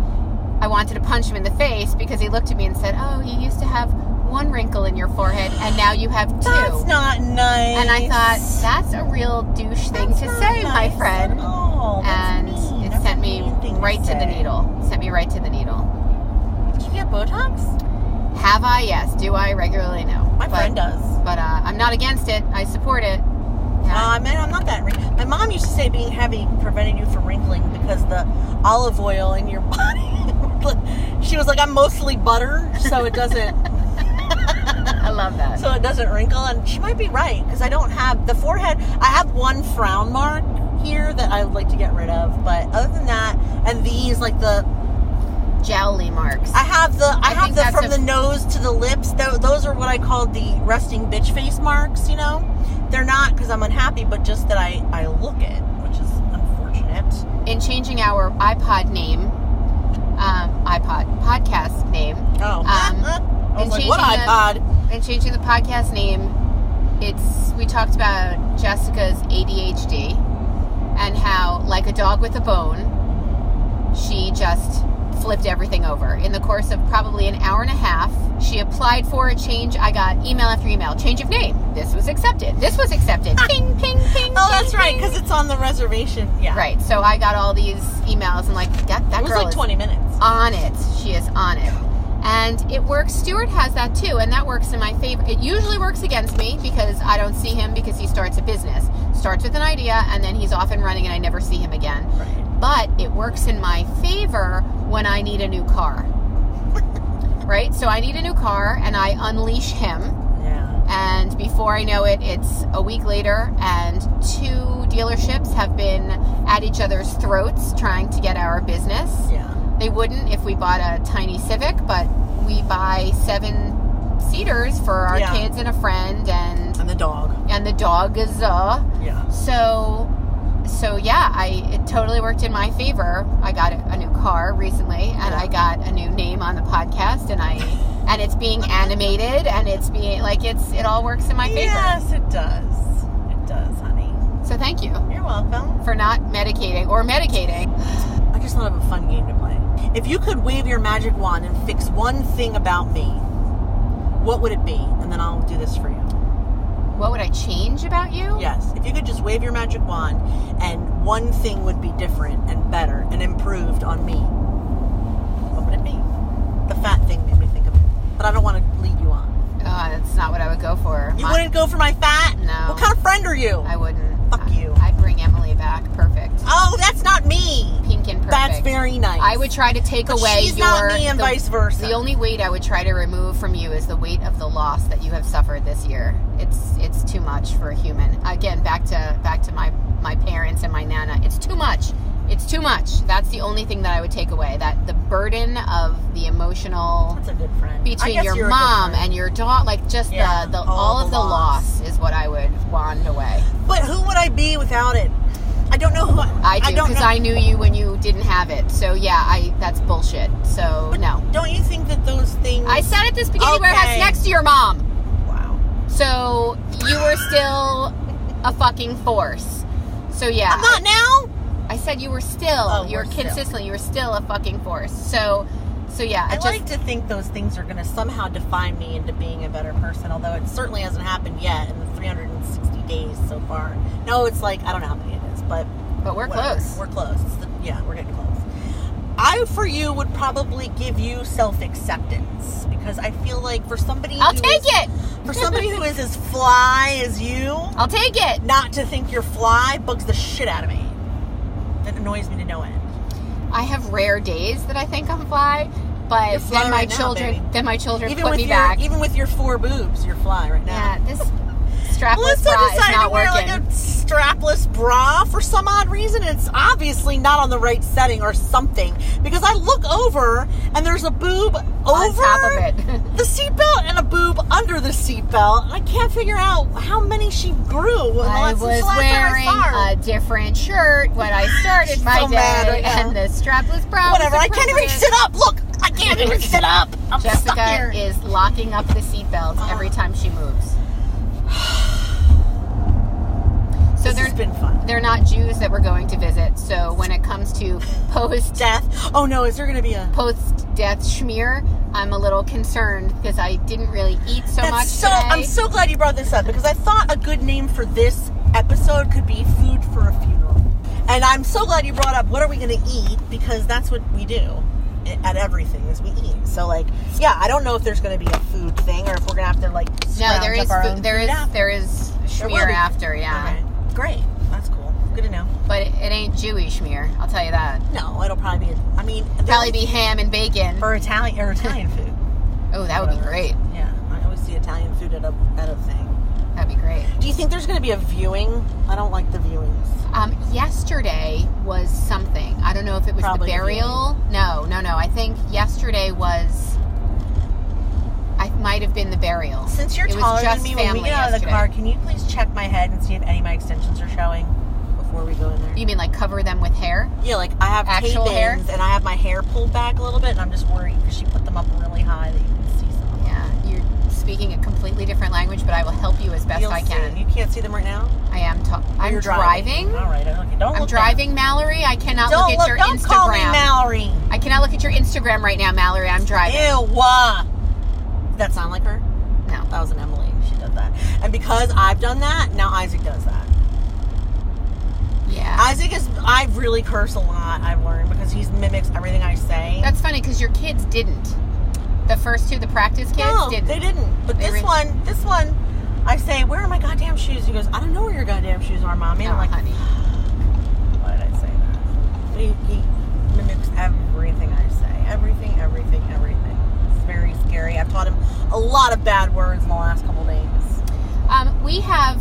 I wanted to punch him in the face because he looked at me and said, "Oh, you used to have one wrinkle in your forehead, and now you have two." That's not nice. And I thought, that's a real douche thing That's to not say, my nice friend. at all. That's And mean. it That's sent a me mean thing right to the say. needle. Sent me right to the needle. Did you get Botox? Have I? Yes. Do I? Regularly? No. My friend does. But I'm not against it. I support it. Yeah. Man, I'm not that wrinkly. My mom used to say being heavy prevented you from wrinkling because the olive oil in your body. She was like, I'm mostly butter, so it doesn't. I love that. So it doesn't wrinkle, and she might be right because I don't have the forehead. I have one frown mark here that I would like to get rid of, but other than that, and these like the Jowly marks. I have think the that's from the nose to the lips. Those are what I call the resting bitch face marks. You know, they're not because I'm unhappy, but just that I look it, which is unfortunate. In changing our iPod name, podcast name. Oh, I was in like, what changing iPod? And changing the podcast name, we talked about Jessica's ADHD and how, like a dog with a bone, she just flipped everything over. In the course of probably an hour and a half, she applied for a change. I got email after email. Change of name. This was accepted. This was accepted. Ping, ping, ping. Oh, that's ping, right, ping. because it's on the reservation. Yeah, Right. So I got all these emails and that It was girl like is 20 minutes. on it. She is on it. And it works. Stuart has that too, and that works in my favor. It usually works against me because I don't see him because he starts a business. Starts with an idea, and then he's off and running, and I never see him again. Right. But it works in my favor when I need a new car. Right? So I need a new car, and I unleash him. Yeah. And before I know it, it's a week later, and 2 dealerships have been at each other's throats trying to get our business. Yeah. They wouldn't if we bought a tiny Civic, but we buy 7-seaters for our Yeah. kids and a friend, and And the dog. the dog is Yeah. So yeah, it totally worked in my favor. I got a new car recently, and Yeah. I got a new name on the podcast, and it's being animated, and it's being it all works in my favor. Yes, it does. It does, honey. So thank you You're welcome. for not medicating. I just thought of a fun game to play. If you could wave your magic wand and fix one thing about me, what would it be? And then I'll do this for you. What would I change about you? Yes. If you could just wave your magic wand and one thing would be different and better and improved on me, what would it be? The fat thing made me think of it. But I don't want to lead you on. That's not what I would go for. You wouldn't go for my fat? No. What kind of friend are you? I wouldn't. Fuck you. I'd bring Emily back. Perfect. Oh, that's not me. Pink and perfect. That's very nice. I would try to take But away she's not me and vice versa. The only weight I would try to remove from you is the weight of the loss that you have suffered this year. It's too much for a human. Again, back to my parents and my nana. It's too much. It's too much. That's the only thing that I would take away. That the burden of the emotional That's a good friend. I between guess your you're a good mom friend. and your daughter, like just Yeah, the all of the loss is what I would wand away. But who would I be without it? I don't know who I do, don't because know. I knew you when you didn't have it. So yeah, that's bullshit. So But no. Don't you think that those things... I sat at the spaghetti Okay. warehouse next to your mom. Wow. So you were still a fucking force. So yeah. I'm not now? I said you were still. Oh, You're we're still. consistently. You were still a fucking force. So yeah. I like to think those things are going to somehow define me into being a better person, although it certainly hasn't happened yet in the 360 days so far. No, it's like, I don't know how many it is, but we're whatever. close. We're close. We're getting close. I, for you, would probably give you self-acceptance, because I feel like for somebody I'll who take is- it. For somebody who is as fly as you, I'll take it. not to think you're fly bugs the shit out of me. That annoys me to no end. I have rare days that I think I'm fly, but You're fly then my right now, children, baby. then my children Even put with me your back. even with your 4 boobs, you're fly right now. Yeah, this strapless Melissa bra is decided not to wear working. like a strapless bra for some odd reason. It's obviously not on the right setting or something, because I look over and there's a boob over on top of it. the seatbelt and a boob under the seatbelt. I can't figure out how many she grew. I was wearing a different shirt when I started my So mad day, right now. and the strapless bra Whatever. was I can't even appropriate. sit up. Look, I can't even sit up. I'm stuck Jessica here. is locking up the seatbelts every time she moves. So This has been fun. they're not Jews that we're going to visit. So when it comes to Death. Oh no, is there going to be a... post-death schmear, I'm a little concerned because I didn't really eat so much today. I'm so glad you brought this up, because I thought a good name for this episode could be Food for a Funeral. And I'm so glad you brought up what are we going to eat, because that's what we do at everything is we eat. So like, yeah, I don't know if there's going to be a food thing or if we're going to have to like No, scrounge there is up our own food, there food is after. there is There will schmear be. after, yeah. Okay. Great. That's cool. Good to know. But it ain't Jewish schmear, I'll tell you that. No, it'll probably be, I mean... Probably be ham and bacon. Or Italian food. Oh, that would be Whatever. great. Yeah, I always see Italian food at a thing. That'd be great. Do you think there's going to be a viewing? I don't like the viewings. Yesterday was something. I don't know if it was Probably the burial. No. I think yesterday was. I might have been the burial. Since you're It was taller than just me, when we family get out of the yesterday. car, can you please check my head and see if any of my extensions are showing before we go in there? You mean like cover them with hair? Yeah, like I have Actual hair? tape-ins and I have my hair pulled back a little bit, and I'm just worried because she put them up really high that you can see some. Yeah, you're speaking a completely different language, but I will help you as best You'll I can. see. You can't see them right now? I am. I'm You're driving. All right, okay. Don't I'm look driving, Mallory. I cannot down. look at your Don't Instagram. call me Mallory. I cannot look at your Instagram right now, Mallory. I'm driving. Ew. Did that sound like her? No. That was an Emily. She does that. And because I've done that, now Isaac does that. Yeah. I really curse a lot, I've learned, because he mimics everything I say. That's funny because your kids didn't. The first two, the practice kids, No, didn't. they didn't. But They this one, I say, where are my goddamn shoes? He goes, I don't know where your goddamn shoes are, Mommy. And Oh, I'm like, honey. why did I say that? He mimics everything I say. Everything. It's very scary. I've taught him a lot of bad words in the last couple days. We have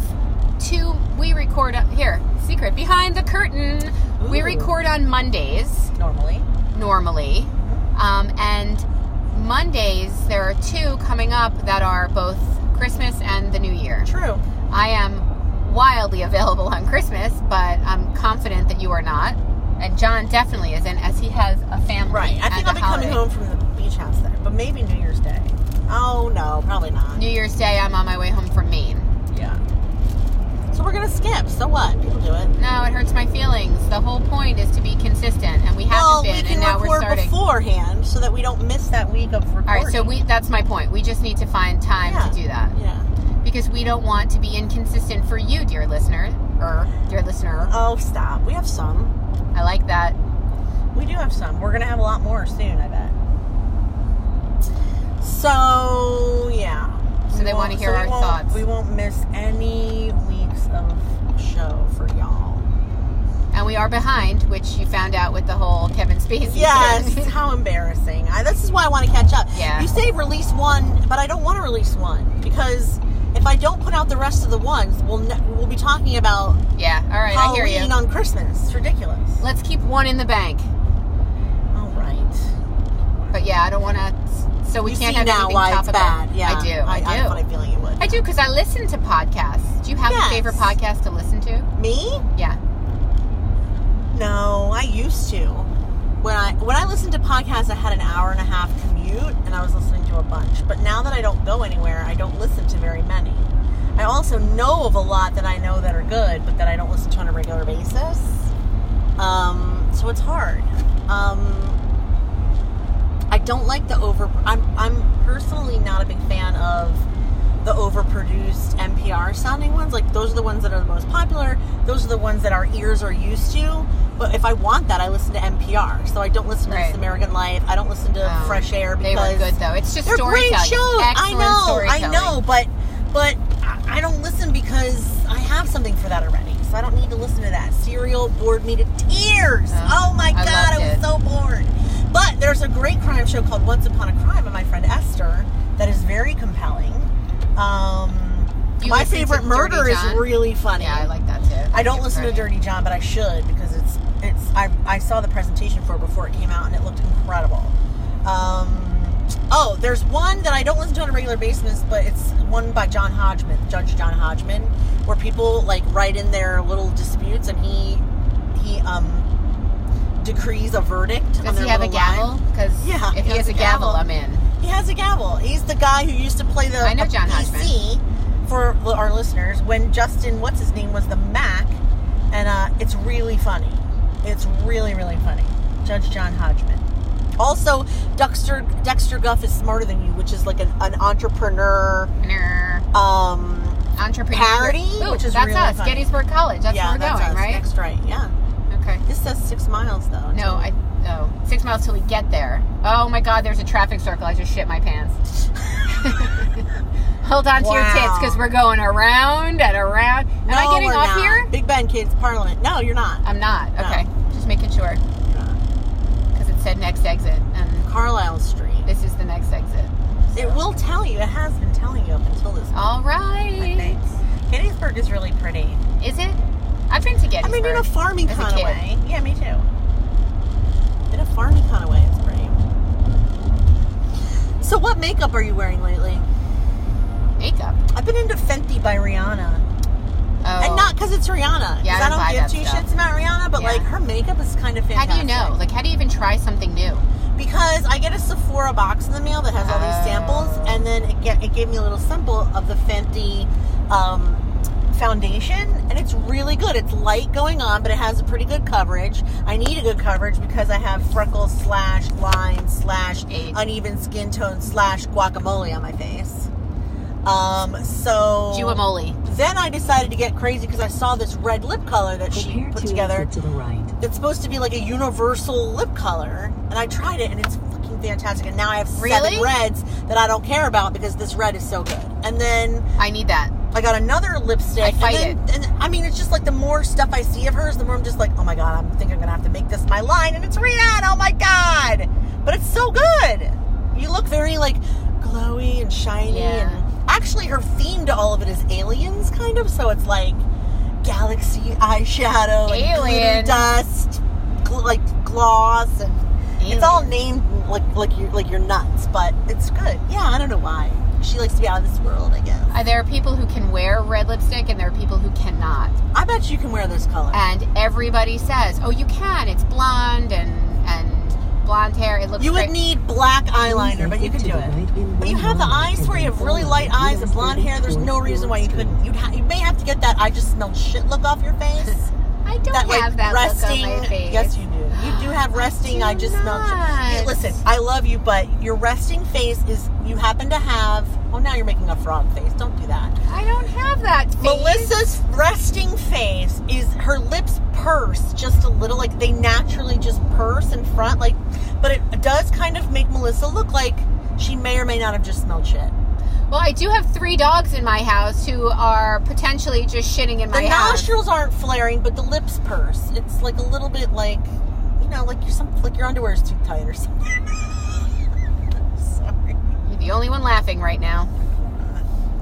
we record, here, secret, behind the curtain. We Ooh. record on Mondays, normally. And Mondays, there are 2 coming up that are both Christmas and the New Year. True. I am wildly available on Christmas, but I'm confident that you are not. And John definitely isn't, as he has a family. Right. I think and I'll a be coming holiday. home from the beach house there, but maybe New Year's Day. Oh, no, probably not. New Year's Day, I'm on my way home from Maine. Yeah. So we're going to skip. So what? People do it. No, it hurts my feelings. The whole point is to be consistent, and we haven't been, we can and now we're record starting. beforehand so that we don't miss that week of recording. All right, so that's my point. We just need to find time to do that. Yeah. Because we don't want to be inconsistent for you, dear listener. Dear listener. Oh, stop. We have some. I like that. We do have some. We're going to have a lot more soon, I bet. So, yeah. So they want to hear our thoughts. We won't miss any weeks of show for y'all. And we are behind, which you found out with the whole Kevin Spacey Yes, thing. how embarrassing. This is why I want to catch up. Yeah. You say release one, but I don't want to release one because if I don't put out the rest of the ones, we'll be talking about Yeah, all right, I hear Halloween you. on Christmas. It's ridiculous. Let's keep one in the bank. All right. But yeah, I don't want to. So we You can't see have now anything why it's topical. bad. Yeah, I do. I have a funny feeling you would. I do because I listen to podcasts. Do you have Yes. a favorite podcast to listen to? Me? Yeah. No, I used to. When I listened to podcasts, I had an hour and a half commute, and I was listening to a bunch. But now that I don't go anywhere, I don't listen to very many. I also know of a lot that I know that are good, but that I don't listen to on a regular basis. So it's hard. I don't like the I'm personally not a big fan of the overproduced NPR sounding ones. Like, those are the ones that are the most popular. Those are the ones that our ears are used to. But if I want that, I listen to NPR. So I don't listen to Right. This American Life. I don't listen to Fresh Air because They were good, though. It's just they're great storytelling. shows. Excellent storytelling. I know, but I don't listen because I have something for that already. So I don't need to listen to that. Serial bored me to tears. Oh my I God, loved I was it. so bored. But there's a great crime show called Once Upon a Crime by my friend Esther that is very compelling. You My listen to favorite murder Dirty is John? really funny. Yeah, I like that too. I don't listen to Dirty John, but I should because I saw the presentation for it before it came out and it looked incredible. There's one that I don't listen to on a regular basis, but it's one by John Hodgman, Judge John Hodgman, where people like write in their little disputes and he decrees a verdict. Does on their he have a little gavel? line. Because Yeah, if he he has has a a gavel, gavel. I'm in. He has a gavel. He's the guy who used to play the I know John PC for our listeners when Justin, what's his name, was the Mac, and it's really funny. It's really, really funny. Judge John Hodgman. Also, Dexter Guff is Smarter Than You, which is like an entrepreneur Entrepreneur parody, Ooh, which is that's really us, funny. Gettysburg College. That's where we're that's going, us. right? Next, right? Yeah. Okay. This says 6 miles though. No, 6 miles till we get there. Oh my God, there's a traffic circle. I just shit my pants. Hold on to your Wow. tits because we're going around and around. Am I No, getting we're off not. here? Big Ben Kids Parliament. No, you're not. I'm not. No. Okay. Just making sure. Because it said next exit. And Carlisle Street. this is the next exit. It will tell you. It has been telling you up until this point. All right. Thanks. Gettysburg is really pretty. Is it? I've been to Gettysburg. I mean, in a farming as a kind of kid. way. Yeah, me too. In a farming kind of way, it's pretty. So what makeup are you wearing lately? Makeup. I've been into Fenty by Rihanna. Oh. And not because it's Rihanna. Yeah, I Because don't buy I don't that give two stuff. shits about Rihanna, but Yeah. like her makeup is kind of How fantastic. do you know? Like, how do you even try something new? Because I get a Sephora box in the mail that has all these samples, and then it gave me a little sample of the Fenty foundation, and it's really good. It's light going on, but it has a pretty good coverage. I need a good coverage because I have freckles / lines / Eight. uneven skin tone / guacamole on my face. So Guacamole. then I decided to get crazy because I saw this red lip color that she Prepare put to together. exit to the right. It's supposed to be like a universal lip color, and I tried it, and it's fucking fantastic. And now I have 7 Really? reds that I don't care about because this red is so good. And then I need that. I got another lipstick. I fight and then, And I mean, it's just like the more stuff I see of hers, the more I'm just like, oh my God, I think I'm gonna have to make this my line, and it's Rihanna. Oh my God! But it's so good. You look very like glowy and shiny, Yeah. and actually her theme to all of it is aliens, kind of. So it's like galaxy eyeshadow, and glitter Alien. dust, like gloss, and it's all named like you're nuts, but it's good. Yeah, I don't know why. She likes to be out of this world, I guess. There are people who can wear red lipstick and there are people who cannot. I bet you can wear this color. And everybody says, oh, you can. It's blonde and blonde hair. It looks You great. would need black eyeliner, but you could do it. When you have the eyes where you have really light eyes and blonde hair, there's no reason why you couldn't. You may have to get that I just smelled shit look off your face. I don't That have that resting. look on my face. Yes, you do. You do have resting. do I just smelled shit. Hey, not. listen, I love you, but your resting face is you happen to have. Oh, now you're making a frog face. Don't do that. I don't have that face. Melissa's resting face is her lips purse just a little, like they naturally just purse in front, like, but it does kind of make Melissa look like she may or may not have just smelled shit. Well, I do have 3 dogs in my house who are potentially just shitting in my The house. nostrils aren't flaring, but the lips purse. It's like a little bit like, like your underwear is too tight or something. Sorry. You're the only one laughing right now.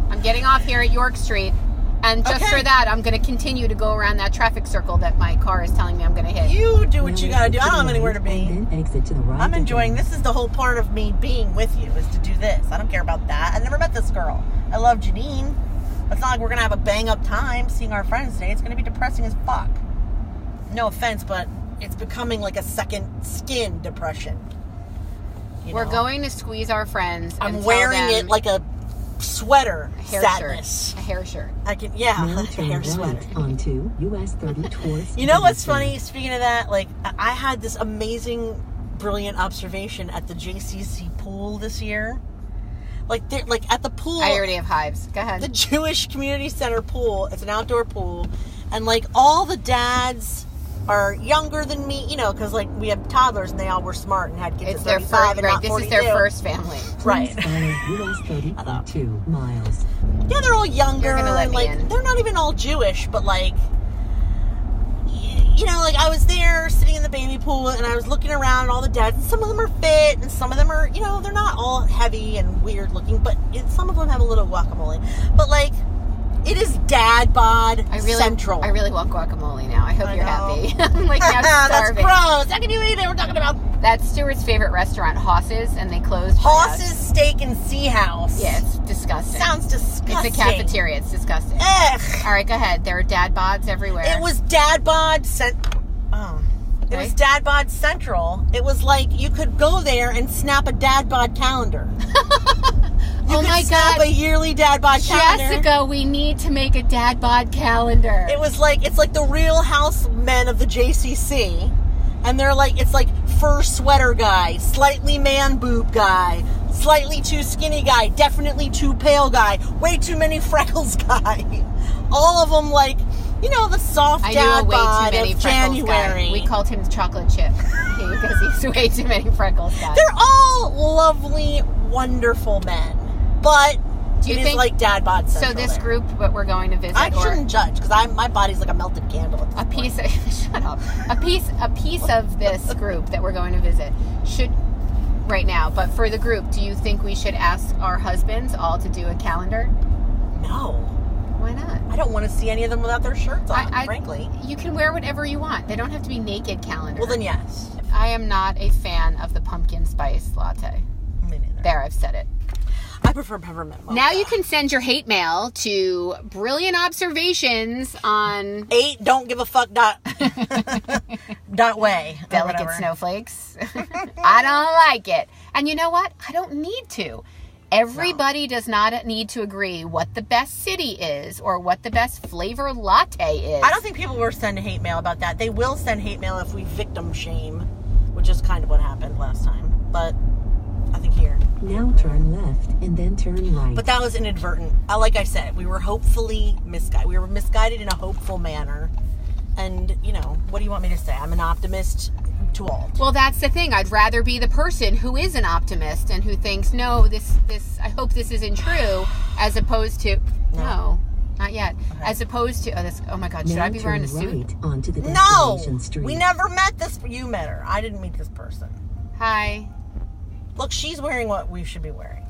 I'm getting off here at York Street. And just Okay. for that, I'm going to continue to go around that traffic circle that my car is telling me I'm going to hit. You do what you gotta do. I don't have anywhere to be. And then exit to the right. I'm enjoying. again. This is the whole part of me being with you, is to do this. I don't care about that. I never met this girl. I love Janine. It's not like we're gonna have a bang up time seeing our friends today. It's gonna be depressing as fuck. No offense, but it's becoming like a second skin depression. You We're know? going to squeeze our friends. I'm and wearing tell them it like a sweater. a hair Sadness. shirt. A hair shirt. I can, Now a turn hair right sweater. onto US 30 towards. You know what's Eavesdrop. funny? Speaking of that, like, I had this amazing, brilliant observation at the JCC pool this year. Like at the pool, I already have hives. Go ahead. the Jewish Community Center pool. It's an outdoor pool, and like all the dads are younger than me, because like we have toddlers and they all were smart and had kids It's at their 35 first. and Right. not This 42. is their first family. Right. Please follow US 30.2 miles. Yeah, they're all younger. You're gonna let and, me like in. they're not even all Jewish, but like, like I was there sitting in the baby pool and I was looking around at all the dads, and some of them are fit and some of them are, they're not all heavy and weird looking, but some of them have a little guacamole. But like, it is dad bod central. I really want guacamole now. I hope I you're know. happy. I'm like now That's starving. gross. How can you eat it? We're talking about That's Stuart's favorite restaurant, Haas's, and they closed. my Hoss's house. Steak and Sea House. Yeah, it's disgusting. Sounds disgusting. It's a cafeteria. It's disgusting. Ugh. All right, go ahead. There are dad bods everywhere. It was dad bod It was Right. Dad Bod Central. It was like you could go there and snap a Dad Bod calendar. You Oh could my snap God. a yearly Dad Bod calendar. Jessica, we need to make a dad bod calendar. It's like the Real House men of the JCC, and it's like fur sweater guy, slightly man boob guy, slightly too skinny guy, definitely too pale guy, way too many freckles guy. All of them the soft I dad knew a way bod too many of freckles January. guy. We called him chocolate chip because he's way too many freckles guy. They're all lovely, wonderful men, but Do you it is think- like dad bod So central this there. group that we're going to visit, I or shouldn't judge because my body's like a melted candle. At this a point. piece of shut up, a piece of this group that we're going to visit should right now. But for the group, do you think we should ask our husbands all to do a calendar? No, Why not? I don't want to see any of them without their shirts on. I- frankly, You can wear whatever you want. They don't have to be naked calendar. well then yes. I am not a fan of the pumpkin spice latte. Me neither. There, I've said it. I prefer peppermint mocha. Now you can send your hate mail to brilliant observations on 8 don't give a fuck dot way. Or delicate whatever. snowflakes. I don't like it. And you know what? I don't need to. Everybody does not need to agree what the best city is or what the best flavor latte is. I don't think people will send hate mail about that. They will send hate mail if we victim shame, which is kind of what happened last time. But I think here. Now turn left and then turn right. But that was inadvertent. Like I said, we were hopefully misguided. We were misguided in a hopeful manner. And, what do you want me to say? I'm an optimist to all. Well, that's the thing. I'd rather be the person who is an optimist and who thinks, no, this I hope this isn't true, as opposed to no, not yet. Okay. As opposed to oh my God, should now I be wearing a turn suit? right onto the No! destination street. We never met this. You met her. I didn't meet this person. Hi. Look, she's wearing what we should be wearing.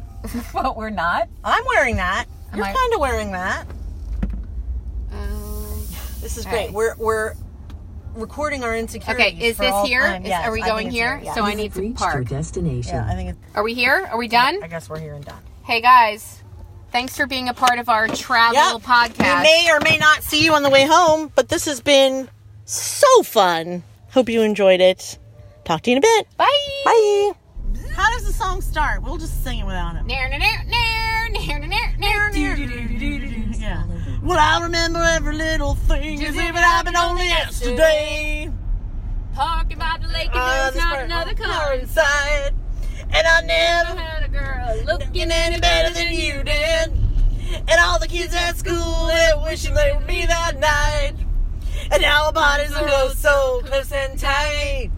But we're not. I'm wearing that. You're I- kind of wearing that. This is great. Right. We're recording our insecurities. Okay, is for this all here? time. Yes, Are we I think going it's here? Yeah. So I You've need to reached your park. destination. Yeah, I think it's. Are we here? Are we done? I guess we're here and done. Hey guys, thanks for being a part of our travel podcast. We may or may not see you on the way home, but this has been so fun. Hope you enjoyed it. Talk to you in a bit. Bye. Bye. How does the song start? We'll just sing it without it. Yeah. Well, I remember every little thing as if it happened only yesterday. Talking about the lake and there's This not part another on car the side. And I never had a girl looking any better than you did. And all the kids at school, they're wishing they would be that night. And now our bodies are go so close and tight.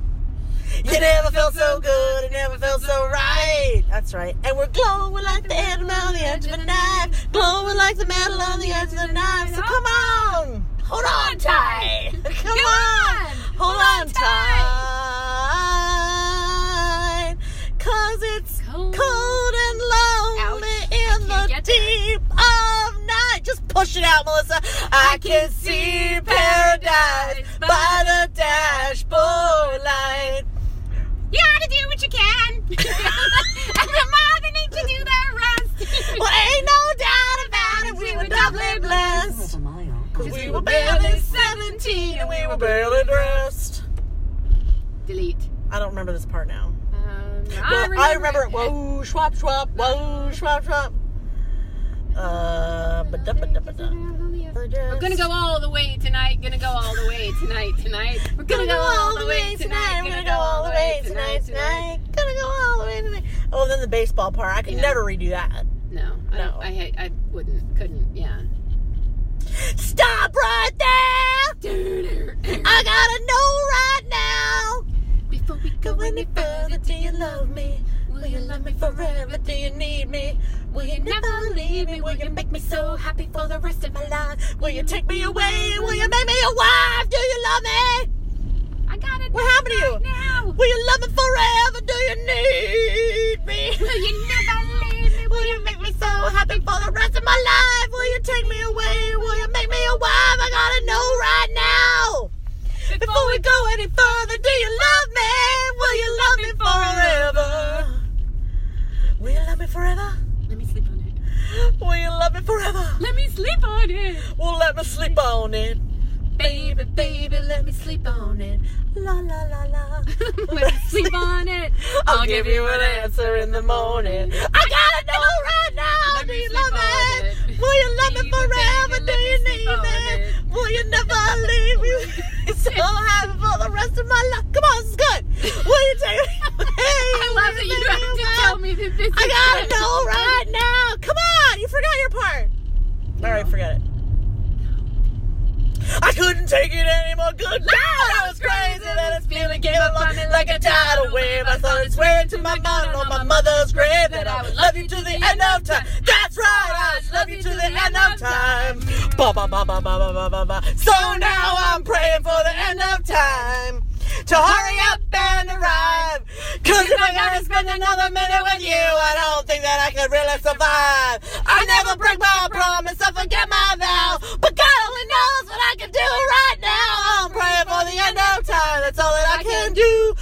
You never felt so good, it never felt so right. That's right. And we're glowing like the animal on the edge of a knife. Glowing like the metal on the edge of the knife. So come on. Hold on tight. Come on. Hold on tight. 'Cause it's cold and lonely in the deep of night. Just push it out, Melissa. I can see paradise by the dashboard light. You gotta do what you can. And the mother needs to do the rest. Well, ain't no doubt about it. We were doubly blessed. Half a mile. 'Cause we were barely 17 and we were barely dressed. Delete. I don't remember this part now. I I remember it. Whoa, schwap, schwap. Whoa, schwap, schwap. We're gonna go all the way tonight. Gonna go all the way tonight. We're gonna go all the way tonight. Gonna go all the way tonight. Gonna go all the way tonight. Oh, then the baseball part. I could never redo that. No. I wouldn't. Couldn't. Yeah. Stop right there! I gotta know right now. Before we Go any further, do you love me? Will you love me forever? Do you need me? Will you never leave me? Will you make me so happy for the rest of my life? Will you take me away? Will you make me your wife? Do you love me? I got it. What happened to you? Right now. Will you love me forever? Do you need me? Will you never leave me? Will you make me so happy for the rest of my life? Will you take me away? Will you make me your wife? I gotta know right now. Before we go any further, do you love me? Will you love me forever? Will you love me forever? Let me sleep on it. Will you love me forever? Let me sleep on it. Well, let me sleep on it. Baby, baby, let me sleep on it. La, la, la, la. Let me sleep on it. I'll give you an answer in the morning. I gotta know right now. Let Do me you sleep love on me? it. Will you love me Baby, forever? baby, Do let you me need sleep on me? it. Will you never leave me? So happy for the rest of my life. Come on, this is good. Will you take me? I love that you have to tell me that this is I gotta good. know right now. Come on, you forgot your part. All right, forget it. I couldn't take it anymore. Good God, I was crazy. Then this feeling came up on me like a tidal wave. I started swearing to my mom on my mother's grave that I would love you to the end of time. That's right, I would love you to the end of time. Ba ba ba ba ba ba ba ba ba. So now I'm praying for the end of time to hurry up and arrive. 'Cause if I gotta spend another minute with you, I don't think that I could really survive. I never break my promise, I forget my vow. But God only knows what I can do right now. I'm praying for the end of time, that's all that I can do.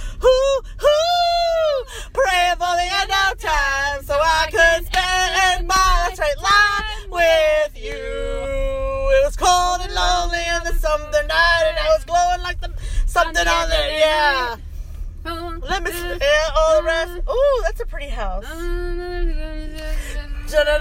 Praying for the end of time so I could spend my straight life with you. It was cold and lonely in the summer night, and I was glowing like something on there, yeah. Let me see all the rest. Ooh, that's a pretty house. Ta-da!